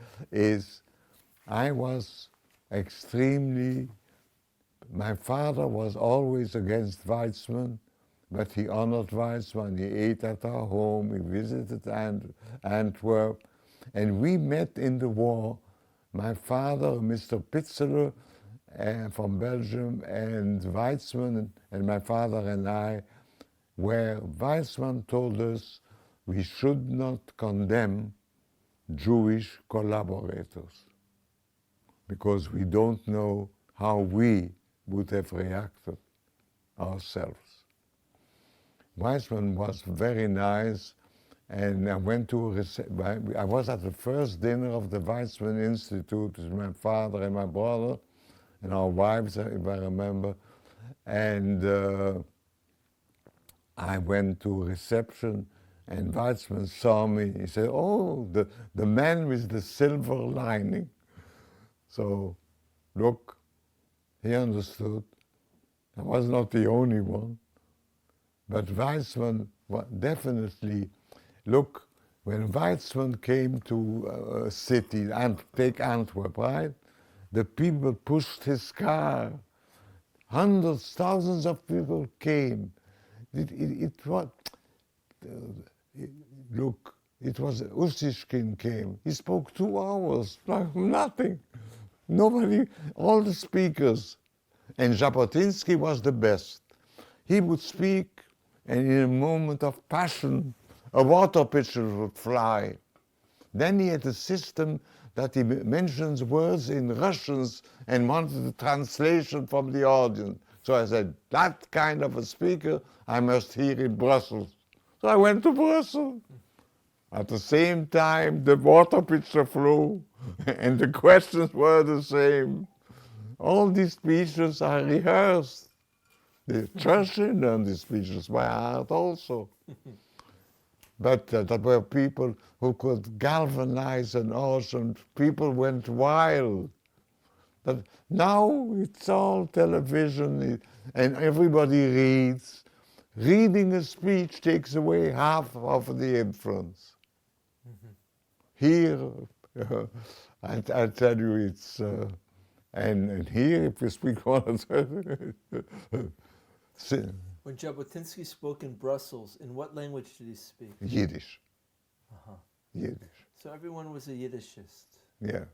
I was extremely, my father was always against Weitzman, but he honored Weitzman. He ate at our home, he visited Antwerp, and we met in the war. My father, Mr. Pitzeler from Belgium, and Weitzman, and my father and I, where Weitzman told us we should not condemn Jewish collaborators because we don't know how we would have reacted ourselves. Weitzman was very nice, and I went to I was at the first dinner of the Weitzman Institute with my father and my brother and our wives, if I remember, and I went to a reception, and Weitzman saw me. He said, "Oh, the man with the silver lining." So, look, he understood. I was not the only one. But Weitzman definitely, look, when Weitzman came to a city, take Antwerp, right? The people pushed his car. Hundreds, thousands of people came. It was, look, it was, Ussishkin came. He spoke 2 hours, like nothing. Nobody, all the speakers. And Jabotinsky was the best. He would speak, and in a moment of passion, a water pitcher would fly. Then he had a system that he mentions words in Russians and wanted a translation from the audience. So I said, that kind of a speaker I must hear in Brussels. So I went to Brussels. At the same time, the water pitcher flew, and the questions were the same. All these speeches are rehearsed. The Torczyner learned these speeches by heart also. But there were people who could galvanize an audience. People went wild. But now it's all television, and everybody reads. Reading a speech takes away half of the influence. Here, I tell you, it's, and here, if you speak one When Jabotinsky spoke in Brussels, in what language did he speak? Yiddish. Uh-huh. Yiddish. So everyone was a Yiddishist. Yeah.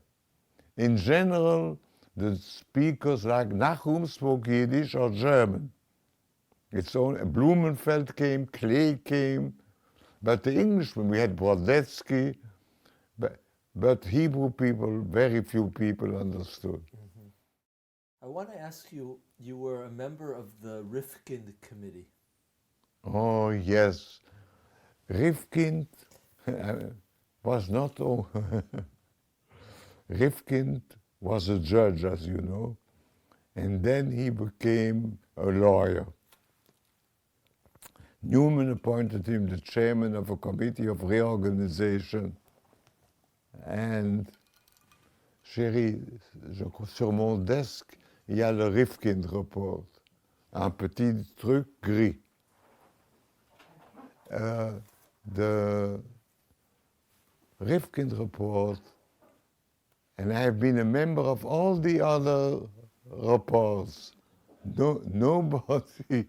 In general, the speakers like Nachum spoke Yiddish or German. It's only Blumenfeld came, Klee came, but the Englishmen, we had Brodetsky, but Hebrew people, very few people understood. Mm-hmm. I want to ask you, you were a member of the Rifkind committee. Oh, yes. Rifkind was not... Rifkind was a judge, as you know, and then he became a lawyer. Newman appointed him the chairman of a committee of reorganization. And, chérie, sur mon desk, il y a le Rifkind report, un petit truc gris. The Rifkind report, and I have been a member of all the other reports. Nobody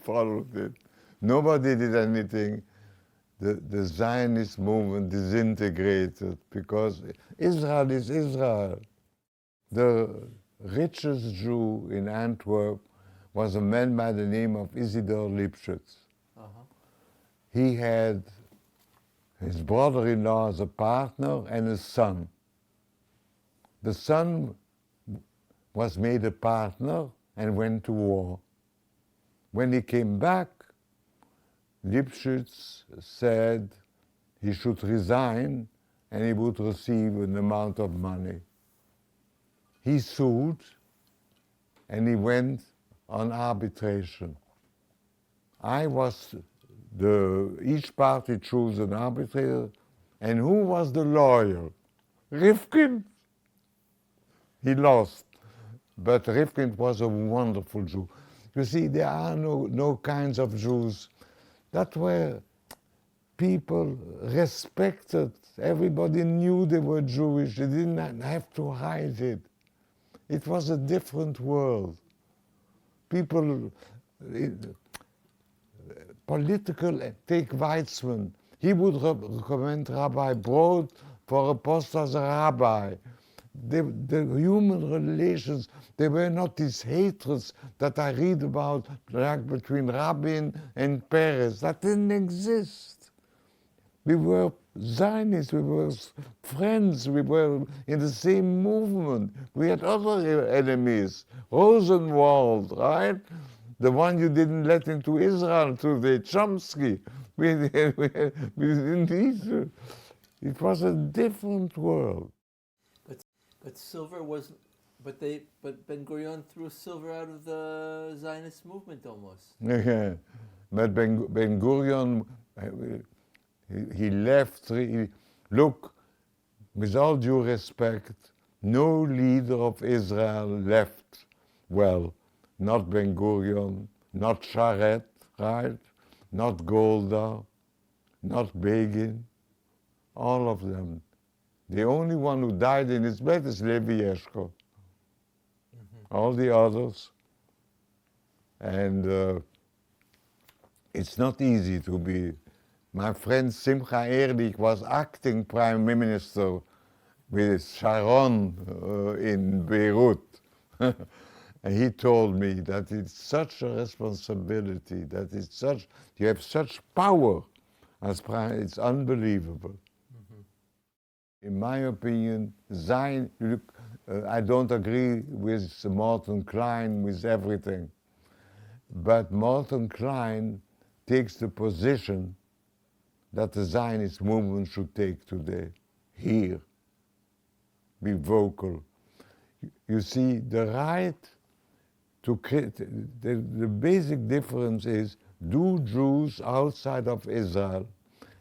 followed it. Nobody did anything. The Zionist movement disintegrated because Israel is Israel. The richest Jew in Antwerp was a man by the name of Isidor Lipschitz. Uh-huh. He had his brother-in-law as a partner and a son. The son was made a partner and went to war. When he came back, Lipschitz said he should resign and he would receive an amount of money. He sued and he went on arbitration. Each party chose an arbitrator, and who was the lawyer? Rifkind. He lost, but Rifkind was a wonderful Jew. You see, there are no kinds of Jews that were people respected. Everybody knew they were Jewish. They didn't have to hide it. It was a different world. People, political, take Weitzman. He would recommend Rabbi Brod for a post as a rabbi. The human relations, they were not these hatreds that I read about, like between Rabin and Peres. That didn't exist. We were Zionists, we were friends, we were in the same movement. We had other enemies. Rosenwald, right? The one you didn't let into Israel today, Chomsky. We didn't either. It was a different world. But silver wasn't. But Ben-Gurion threw silver out of the Zionist movement almost. Yeah, but Ben-Gurion, he left. Look, with all due respect, no leader of Israel left well. Not Ben-Gurion, not Sharet, right? Not Golda, not Begin, all of them. The only one who died in his bed is Levi Eshkol. Mm-hmm. All the others. And it's not easy to be. My friend Simcha Ehrlich was acting prime minister with Sharon in Beirut. And he told me that it's such a responsibility, that it's such, you have such power as prime, it's unbelievable. In my opinion, I don't agree with Morton Klein with everything, but Morton Klein takes the position that the Zionist movement should take today, here, be vocal. You see, the right to the basic difference is, do Jews outside of Israel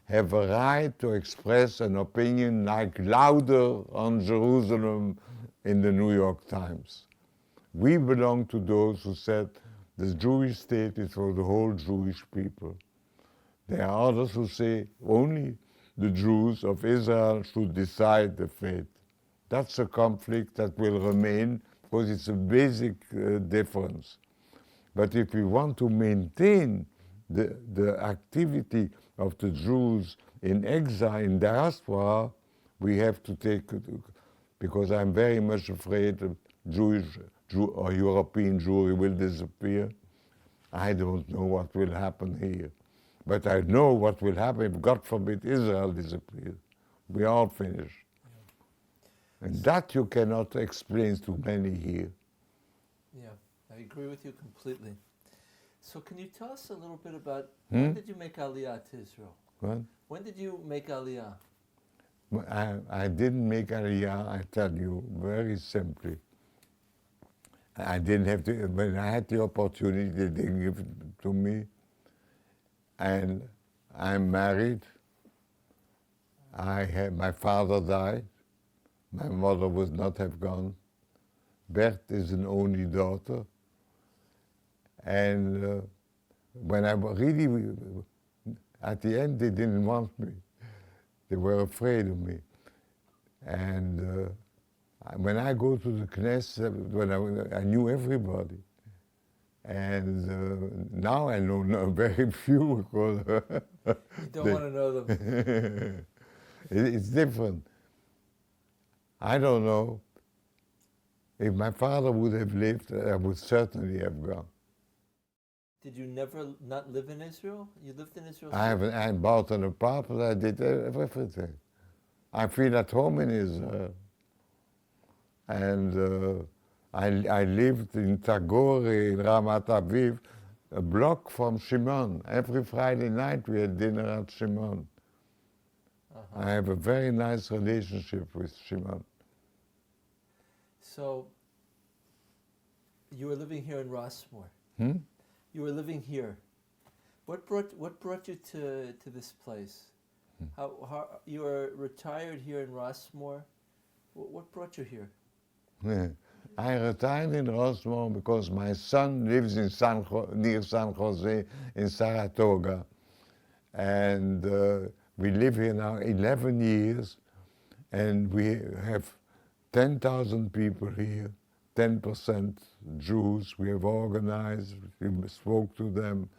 have a right to express an opinion like louder on Jerusalem in the New York Times? We belong to those who said the Jewish state is for the whole Jewish people. There are others who say only the Jews of Israel should decide the fate. That's a conflict that will remain because it's a basic difference. But if we want to maintain the activity of the Jews in exile, in diaspora, we have to take, because I'm very much afraid that Jew or European Jewry will disappear. I don't know what will happen here. But I know what will happen if, God forbid, Israel disappears. We are all finished. And that you cannot explain to many here. Yeah, I agree with you completely. So can you tell us a little bit about when did you make Aliyah to Israel? What? When did you make Aliyah? I didn't make Aliyah, I tell you, very simply. I didn't have to, when I had the opportunity, they didn't give it to me. And I'm married. My father died. My mother would not have gone. Bert is an only daughter. And when I really, at the end, they didn't want me. They were afraid of me. And when I go to the Knesset, when I knew everybody. And now I know very few because you don't want to know them. It's different. I don't know. If my father would have lived, I would certainly have gone. Did you never not live in Israel? You lived in Israel? I bought an apartment, I did everything. I feel at home in Israel. And I lived in Tagore, in Ramat Aviv, a block from Shimon. Every Friday night we had dinner at Shimon. I have a very nice relationship with Shimon. So, you were living here in Rossmore. You were living here. What brought you to this place? How you were retired here in Rossmore. What brought you here? I retired in Rossmore because my son lives in near San Jose in Saratoga. And we live here now 11 years, and we have 10,000 people here, 10% Jews. We have organized, we spoke to them.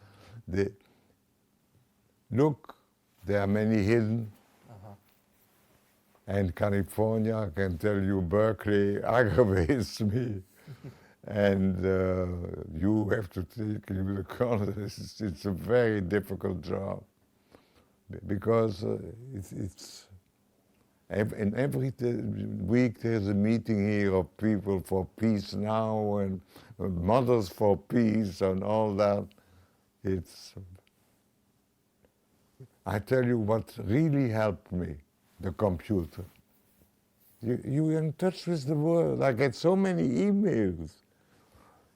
Look, there are many hidden. And California, I can tell you, Berkeley aggravates me. And you have to take into account it's a very difficult job. Because in every week there's a meeting here of people for peace now and mothers for peace and all that. I tell you what really helped me, the computer. You're in touch with the world. I get so many emails.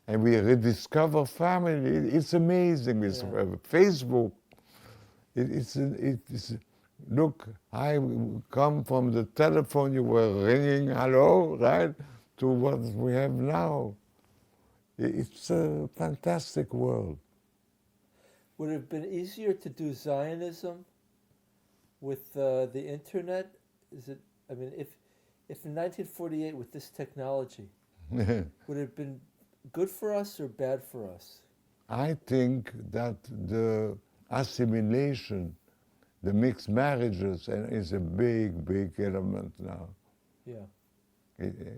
And we rediscover family. It's amazing with Facebook. Look, I come from the telephone you were ringing, hello, right, to what we have now. It's a fantastic world. Would it have been easier to do Zionism with the internet? Is it? I mean, if in 1948 with this technology, would it have been good for us or bad for us? I think that the assimilation, the mixed marriages, is a big, big element now. Yeah.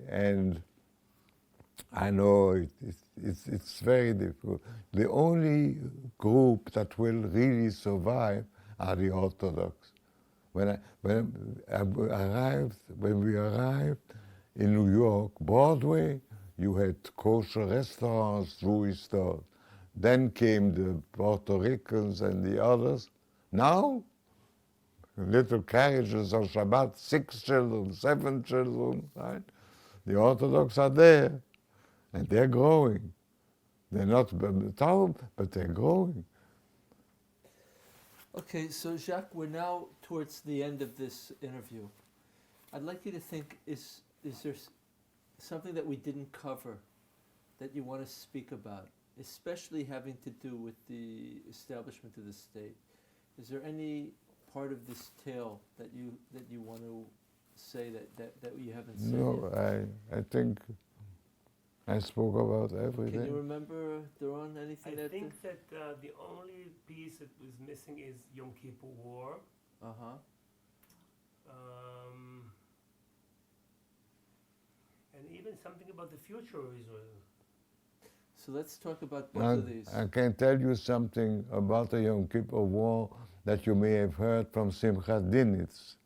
And I know it's very difficult. The only group that will really survive are the Orthodox. When we arrived in New York, Broadway, you had kosher restaurants, Jewish stores. Then came the Puerto Ricans and the others. Now, little carriages on Shabbat, 6 children, 7 children, right? The Orthodox are there, and they're growing. They're not town, but they're growing. Okay, so Jacques, we're now towards the end of this interview. I'd like you to think, is there something that we didn't cover that you want to speak about, especially having to do with the establishment of the state? Is there any part of this tale that you want to say that you haven't said No, yet? I think I spoke about everything. Can you remember, Doron, anything I that... think that the only piece that was missing is Yom Kippur War. Uh-huh. And even something about the future of Israel. So let's talk about both of these. I can tell you something about the Yom Kippur War that you may have heard from Simchat Dinitz.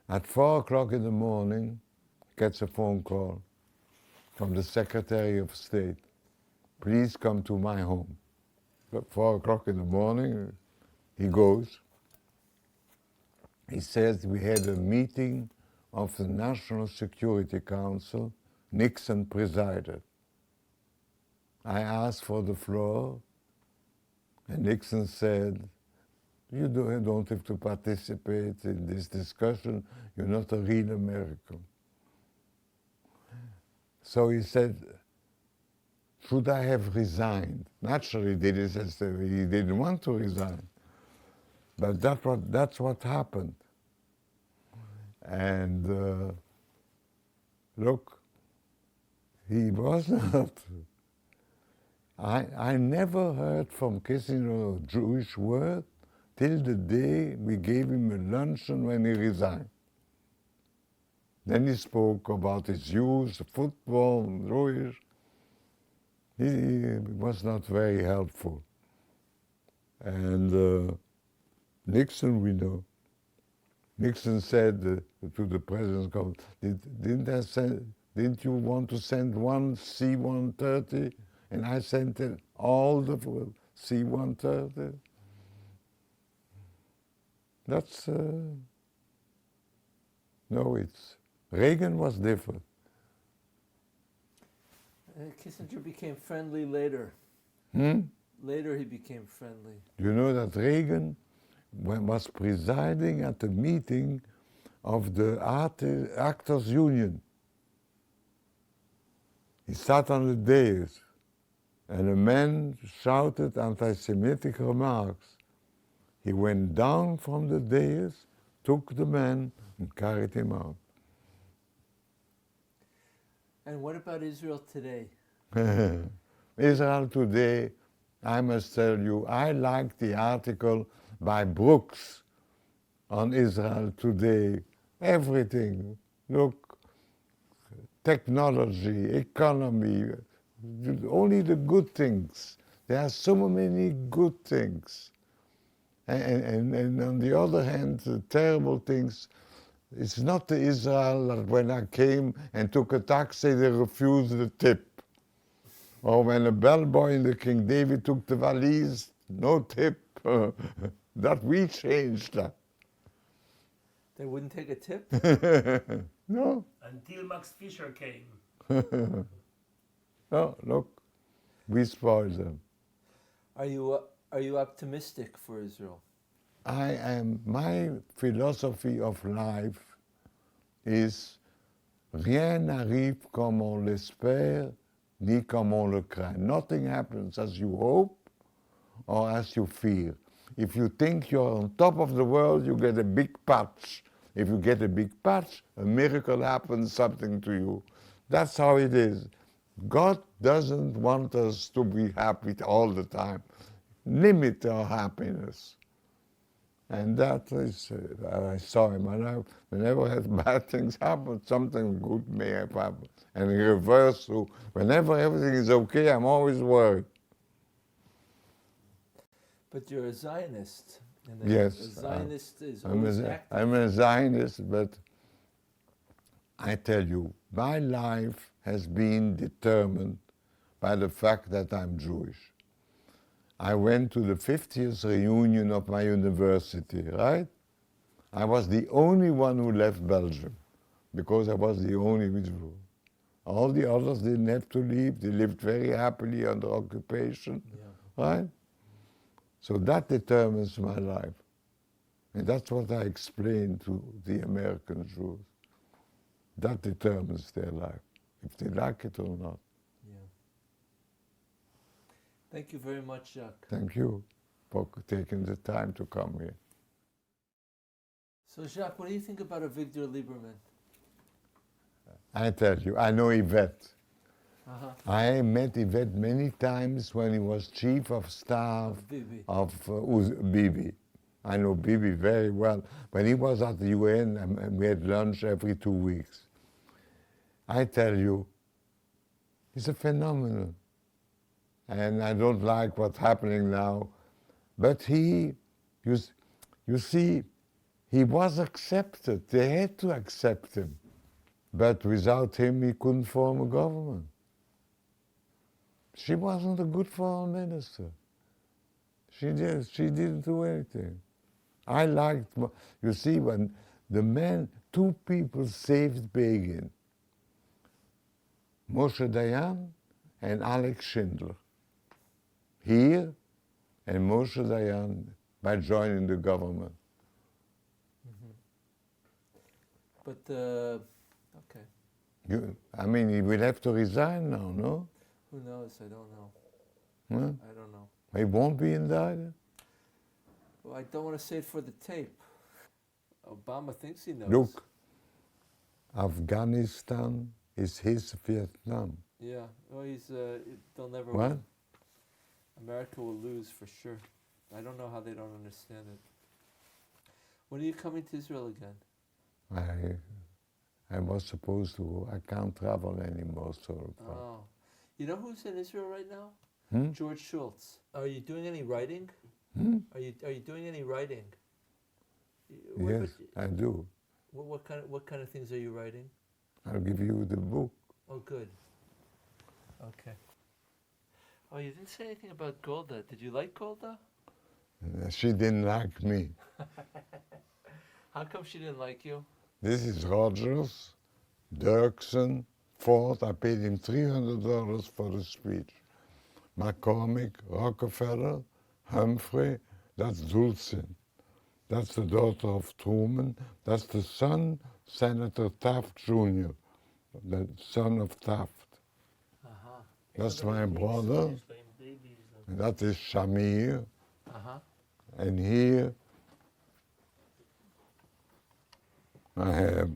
At 4 o'clock in the morning, gets a phone call from the Secretary of State. Please come to my home. At 4 o'clock in the morning, he goes. He says we had a meeting of the National Security Council. Nixon presided. I asked for the floor, and Nixon said, you don't have to participate in this discussion. You're not a real American. So he said, should I have resigned? Naturally, he didn't want to resign. But that's what happened. And look, he was not. I never heard from Kissinger a Jewish word till the day we gave him a luncheon when he resigned. Then he spoke about his views, football, Jewish. He was not very helpful. And Nixon, we know. Nixon said to the President's Conference, didn't you want to send one C-130? And I sent it all the C-130. That's, no, Reagan was different. Kissinger became friendly later. Later he became friendly. You know that Reagan was presiding at the meeting of the Actors Union. He sat on the dais, and a man shouted anti-Semitic remarks. He went down from the dais, took the man, and carried him out. And what about Israel today? Israel today, I must tell you, I like the article by Brooks on Israel today. Everything. Look, technology, economy, only the good things. There are so many good things. And on the other hand, the terrible things, it's not the Israel that when I came and took a taxi, they refused the tip. Or when a bellboy in the King David took the valise, no tip. That we changed that. They wouldn't take a tip? No. Until Max Fisher came. No, look, we spoiled them. Are you optimistic for Israel? My philosophy of life is rien n'arrive comme on l'espère, ni comme on le craint. Nothing happens as you hope or as you fear. If you think you're on top of the world, you get a big patch. If you get a big patch, a miracle happens, something to you. That's how it is. God doesn't want us to be happy all the time. Limit our happiness. And that is, I saw in my life, whenever bad things happen, something good may have happened. And in reverse, so whenever everything is okay, I'm always worried. But you're a Zionist. And Yes. A Zionist is always active. I'm a Zionist, but I tell you, my life has been determined by the fact that I'm Jewish. I went to the 50th reunion of my university, right? I was the only one who left Belgium because I was the only Jew. All the others didn't have to leave. They lived very happily under occupation, right? So that determines my life. And that's what I explain to the American Jews. That determines their life, if they like it or not. Yeah. Thank you very much, Jacques. Thank you for taking the time to come here. So Jacques, what do you think about a Victor Lieberman? I tell you, I know Yvette. Uh-huh. I met Yvette many times when he was chief of staff Bibi. of Bibi. I know Bibi very well. When he was at the UN, we had lunch every 2 weeks. I tell you, he's a phenomenon. And I don't like what's happening now. But you see, he was accepted. They had to accept him. But without him, he couldn't form a government. She wasn't a good foreign minister. She didn't do anything. I liked, you see, when the men, two people saved Begin, Moshe Dayan and Alex Schindler. Here, and Moshe Dayan by joining the government. But, okay. I mean, he will have to resign now, no? Who knows? I don't know. Huh? I don't know. He won't be indicted? Well, I don't want to say it for the tape. Obama thinks he knows. Look, Afghanistan is his Vietnam. Yeah. Well, they'll never What? win. America will lose for sure. I don't know how they don't understand it. When are you coming to Israel again? I was supposed to go. I can't travel anymore, so. Oh. You know who's in Israel right now? Hmm? George Schultz. Are you doing any writing? Hmm? Are you doing any writing? Yes, I do. What kind of things are you writing? I'll give you the book. Oh, good. Okay. Oh, you didn't say anything about Golda. Did you like Golda? She didn't like me. How come she didn't like you? This is Rogers, Dirksen, Ford. I paid him $300 for the speech. McCormick, Rockefeller, Humphrey, that's Dulcin. That's the daughter of Truman. That's the son, Senator Taft Jr., the son of Taft. Uh-huh. That's my brother. And that is Shamir. Uh-huh. And here I have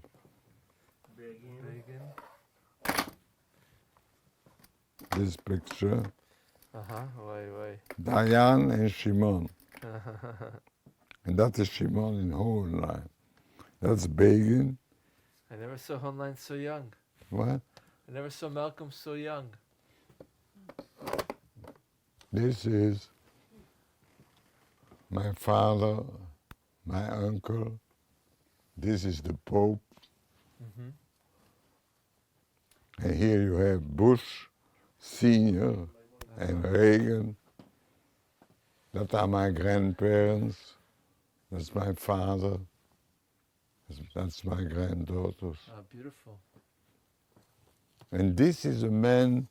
this picture. Uh-huh. Wait. Diane and Shimon. And that is Shimon in Hohenlein. That's Begin. I never saw Hohenlein so young. What? I never saw Malcolm so young. This is my father, my uncle. This is the Pope. Mm-hmm. And here you have Bush Senior and Reagan. That are my grandparents. That's my father. That's my granddaughters. Oh, beautiful. And this is a man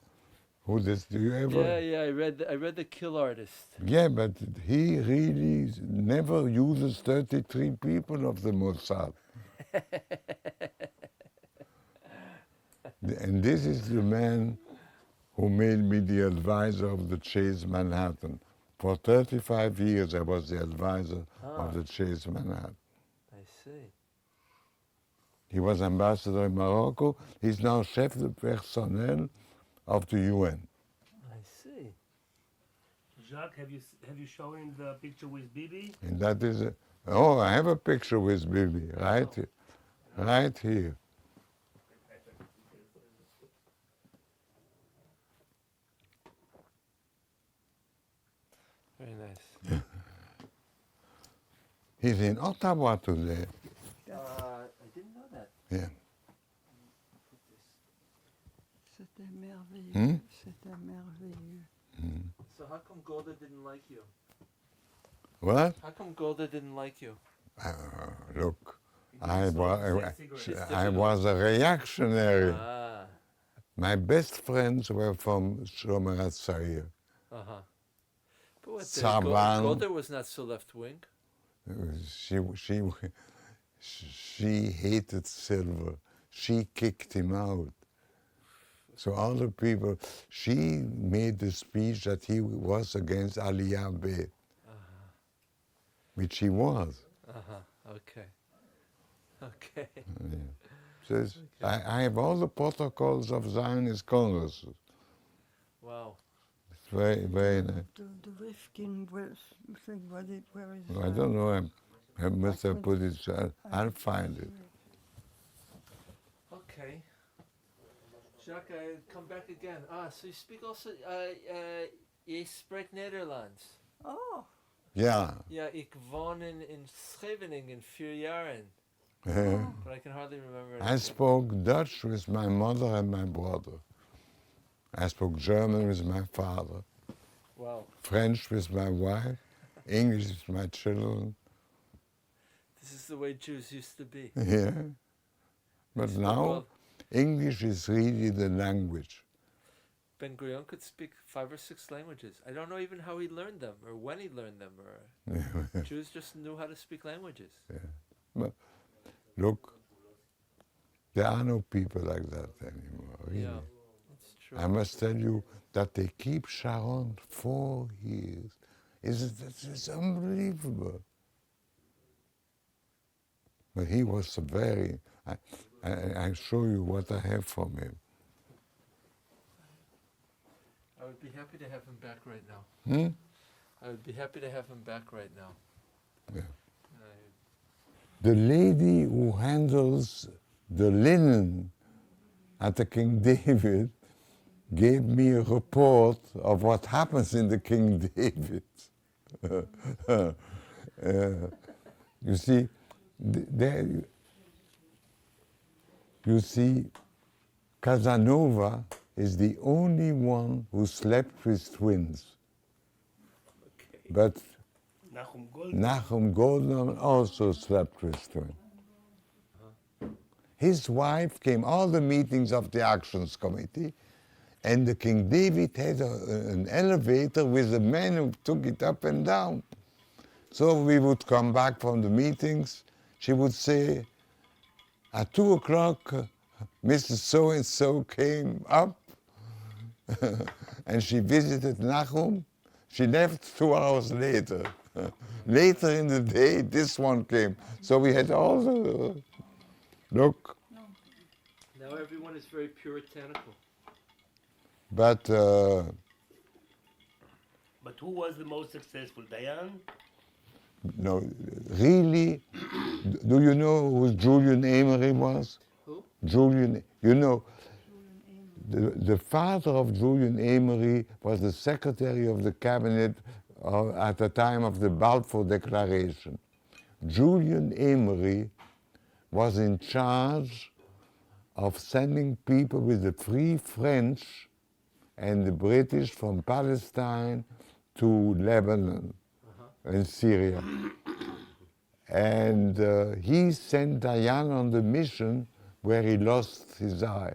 who does. Do you ever? Yeah. I read the Kill Artist. Yeah, but he really never uses 33 people of the Mossad. And this is the man who made me the advisor of the Chase Manhattan. For 35 years, I was the advisor of the Chase Manhattan. I see. He was ambassador in Morocco. He's now chef de personnel of the UN. I see. Jacques, have you shown him the picture with Bibi? And that is I have a picture with Bibi, right here. Very nice. He's in Ottawa today. I didn't know that. Yeah. C'était merveilleux. Hmm? C'était merveilleux. So how come Golda didn't like you? What? How come Golda didn't like you? Look, I was a reactionary. Ah. My best friends were from Shomer HaTzair. Uh-huh. But what, Saban. Golda was not so left-wing. She hated Silver. She kicked him out. So other people, she made the speech that he was against Aliyah, which he was. Uh-huh. Okay. Okay. Says, I have all the protocols of Zionist Congress. Wow. It's very, very nice. The Rifkin was, where is I don't know, I must have put it, I'll find it. Okay. Jacques, I come back again. So you speak also, je spreekt Nederlands. Oh, Yeah. Ja, ik woon in Scheveningen 4 jaar. But I can hardly remember it. I spoke Dutch with my mother and my brother. I spoke German with my father, Wow. French with my wife, English with my children. This is the way Jews used to be. Yeah. But now, English is really the language. Ben Gurion could speak 5 or 6 languages. I don't know even how he learned them or when he learned them. Or Jews just knew how to speak languages. Yeah. But look, there are no people like that anymore, really. Yeah, that's true. I must tell you that they keep Sharon 4 years. It's unbelievable. But he was very, I show you what I have from him. I would be happy to have him back right now. Hmm? I would be happy to have him back right now. Yeah. The lady who handles the linen at the King David gave me a report of what happens in the King David. You see, Casanova is the only one who slept with twins. Okay. But Nachum Nachum Goldman also slept with twins. His wife came all the meetings of the Actions Committee, and the King David had an elevator with a man who took it up and down. So we would come back from the meetings. She would say, at 2 o'clock, Mrs. So-and-so came up, and she visited Nachum. She left 2 hours later. Later in the day, this one came. So we had all the, look. Now everyone is very puritanical. But But who was the most successful, Dayan? no, really, do you know who Julian Emery was? Who? Julian, you know, the father of Julian Emery was the secretary of the cabinet at the time of the Balfour Declaration. Julian Emery was in charge of sending people with the Free French and the British from Palestine to Lebanon and Syria. And he sent Dayan on the mission where he lost his eye.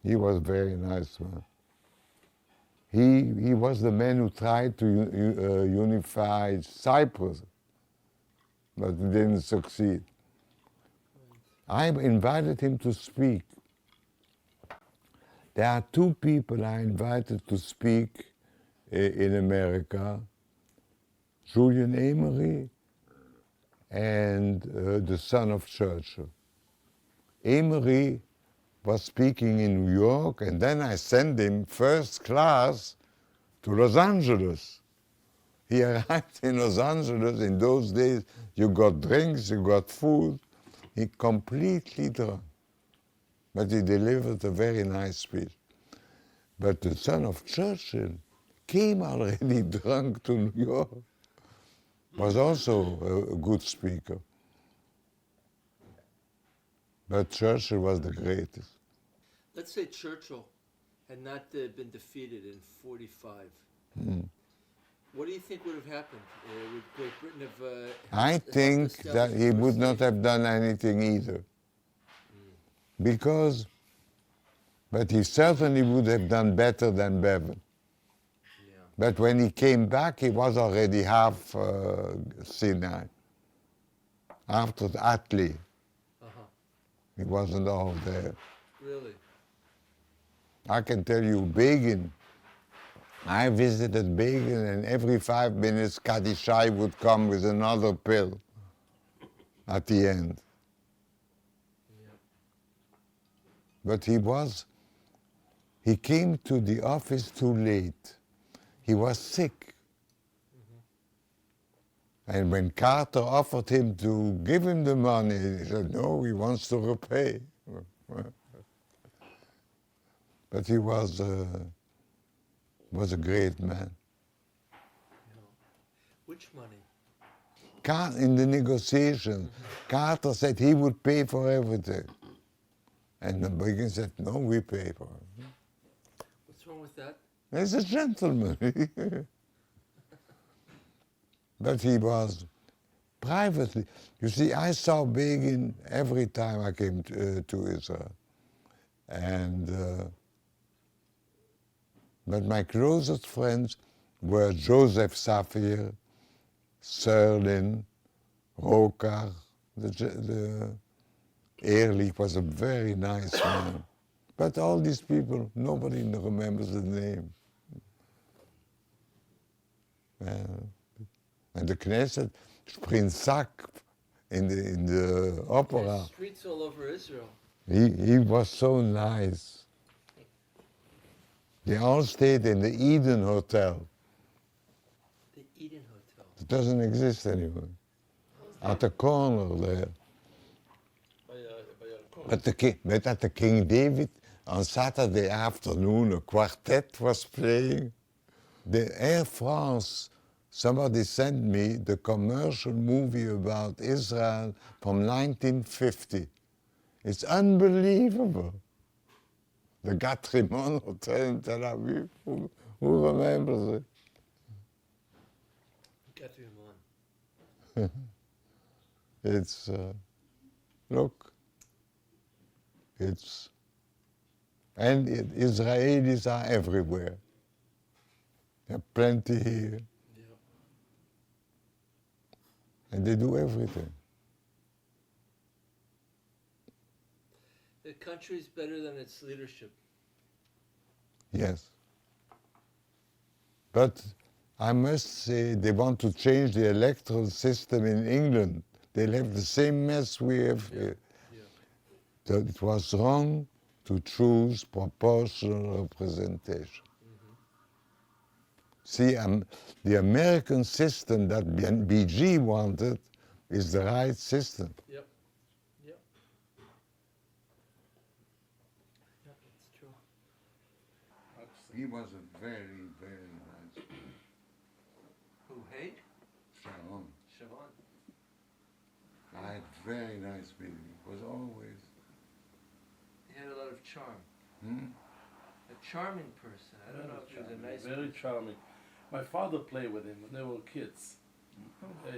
He was a very nice man. He was the man who tried to unify Cyprus, but didn't succeed. I invited him to speak. There are 2 people I invited to speak in America, Julian Emery and the son of Churchill. Emery was speaking in New York, and then I sent him first class to Los Angeles. He arrived in Los Angeles. In those days, you got drinks, you got food. He completely drunk. But he delivered a very nice speech. But the son of Churchill came already drunk to New York, was also a good speaker. But Churchill was the greatest. Let's say Churchill had not been defeated in 45. What do you think would have happened? Would Great Britain have... I think that he would not have done anything either. Because, but he certainly would have done better than Bevan. Yeah. But when he came back, he was already half senile. After Atlia, he wasn't all there. Really? I can tell you, Begin I visited Begin, and every 5 minutes Kadishai would come with another pill at the end. Yeah. But he came to the office too late. He was sick. And when Carter offered him to give him the money, he said, no, he wants to repay. But he was a great man. Yeah. Which money? In the negotiations, Carter said he would pay for everything. And the Begin said, no, we pay for it. What's wrong with that? He's a gentleman. But he was privately. You see, I saw Begin every time I came to Israel. And but my closest friends were Joseph Safir, Serlin, Rokar, the Ehrlich was a very nice man. But all these people, nobody remembers the name. And the Knesset, Sprinzak in the opera. There's streets all over Israel. He was so nice. They all stayed in the Eden Hotel. The Eden Hotel. It doesn't exist anymore. At the corner there. But at the King David, on Saturday afternoon, a quartet was playing. The Air France, somebody sent me the commercial movie about Israel from 1950. It's unbelievable. The Gatrimon Hotel in Tel Aviv. Who remembers it? Gatrimon. It's, look, and Israelis are everywhere. There are plenty here. Yeah. And they do everything. The country's better than its leadership. Yes. But I must say they want to change the electoral system in England. They'll have the same mess we have here. Yeah. So it was wrong to choose proportional representation. See, the American system that BG wanted is the right system. Yep. Yep. Yeah, that's true. He was a very, very nice man. Who, Haig? Sharon. Sharon. I had very nice meeting. It was always. He had a lot of charm. Hmm? A charming person. I don't know if he was a nice Very person. charming. My father played with him when they were kids.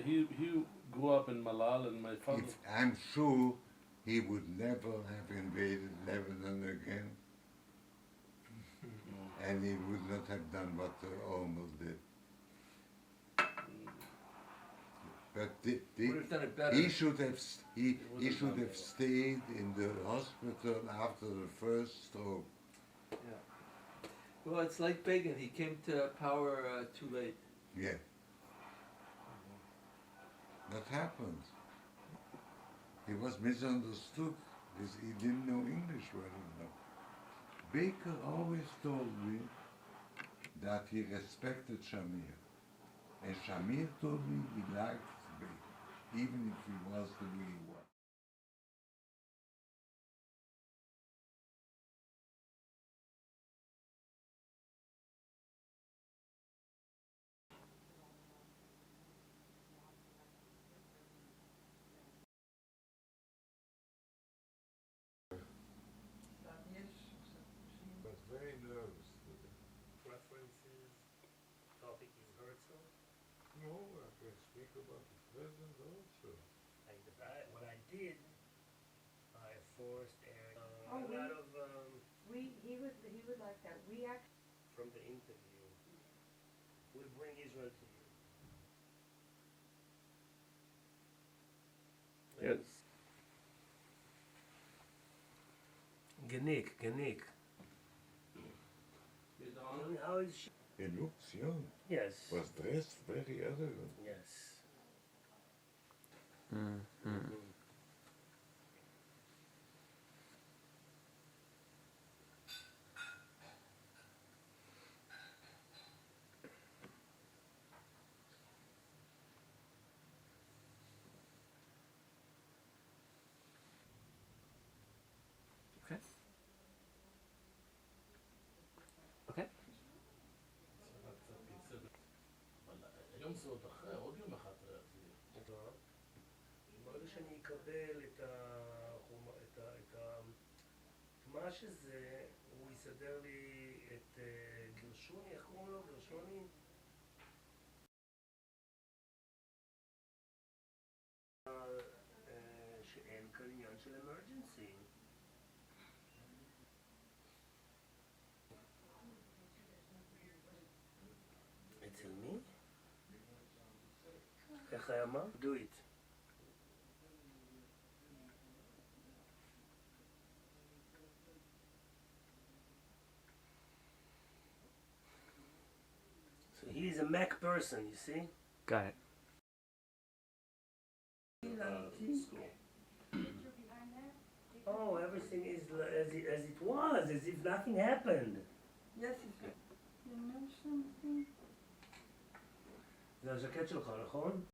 He grew up in Malal, and my father. I'm sure he would never have invaded Lebanon again. And he would not have done what Omar did. But Would have done it better. he should have stayed in the hospital after the first stroke. Yeah. Well, it's like Begin. He came to power too late. Yeah. That happened. He was misunderstood. He didn't know English well enough. Baker always told me that he respected Shamir. And Shamir told me he liked Baker, even if he was the way he was. But very nervous today. References, topic you heard so? No, I can speak about the present also. Like what I did, I forced Eric Oh, a lot of He would like that. We actually. from the interview. We'll bring Israel to you. Yes. Ganik. How is she? He looks young. Yes. Was dressed very elegant. Yes. Okay. היום זה עוד אחרי, עוד יום אחד ברגע שאני אקבל את מה שזה, הוא יסדר לי את גרשוני, איך קוראים לו? גרשוני? שאין כאן עניין של אמרג'נסי. אצל מי? איך היה מה? Do it. So he is a Mac person, you see? Got it. Oh, everything is as it was, as if nothing happened. Yes, you know something? זה הז'קט שלך, נכון?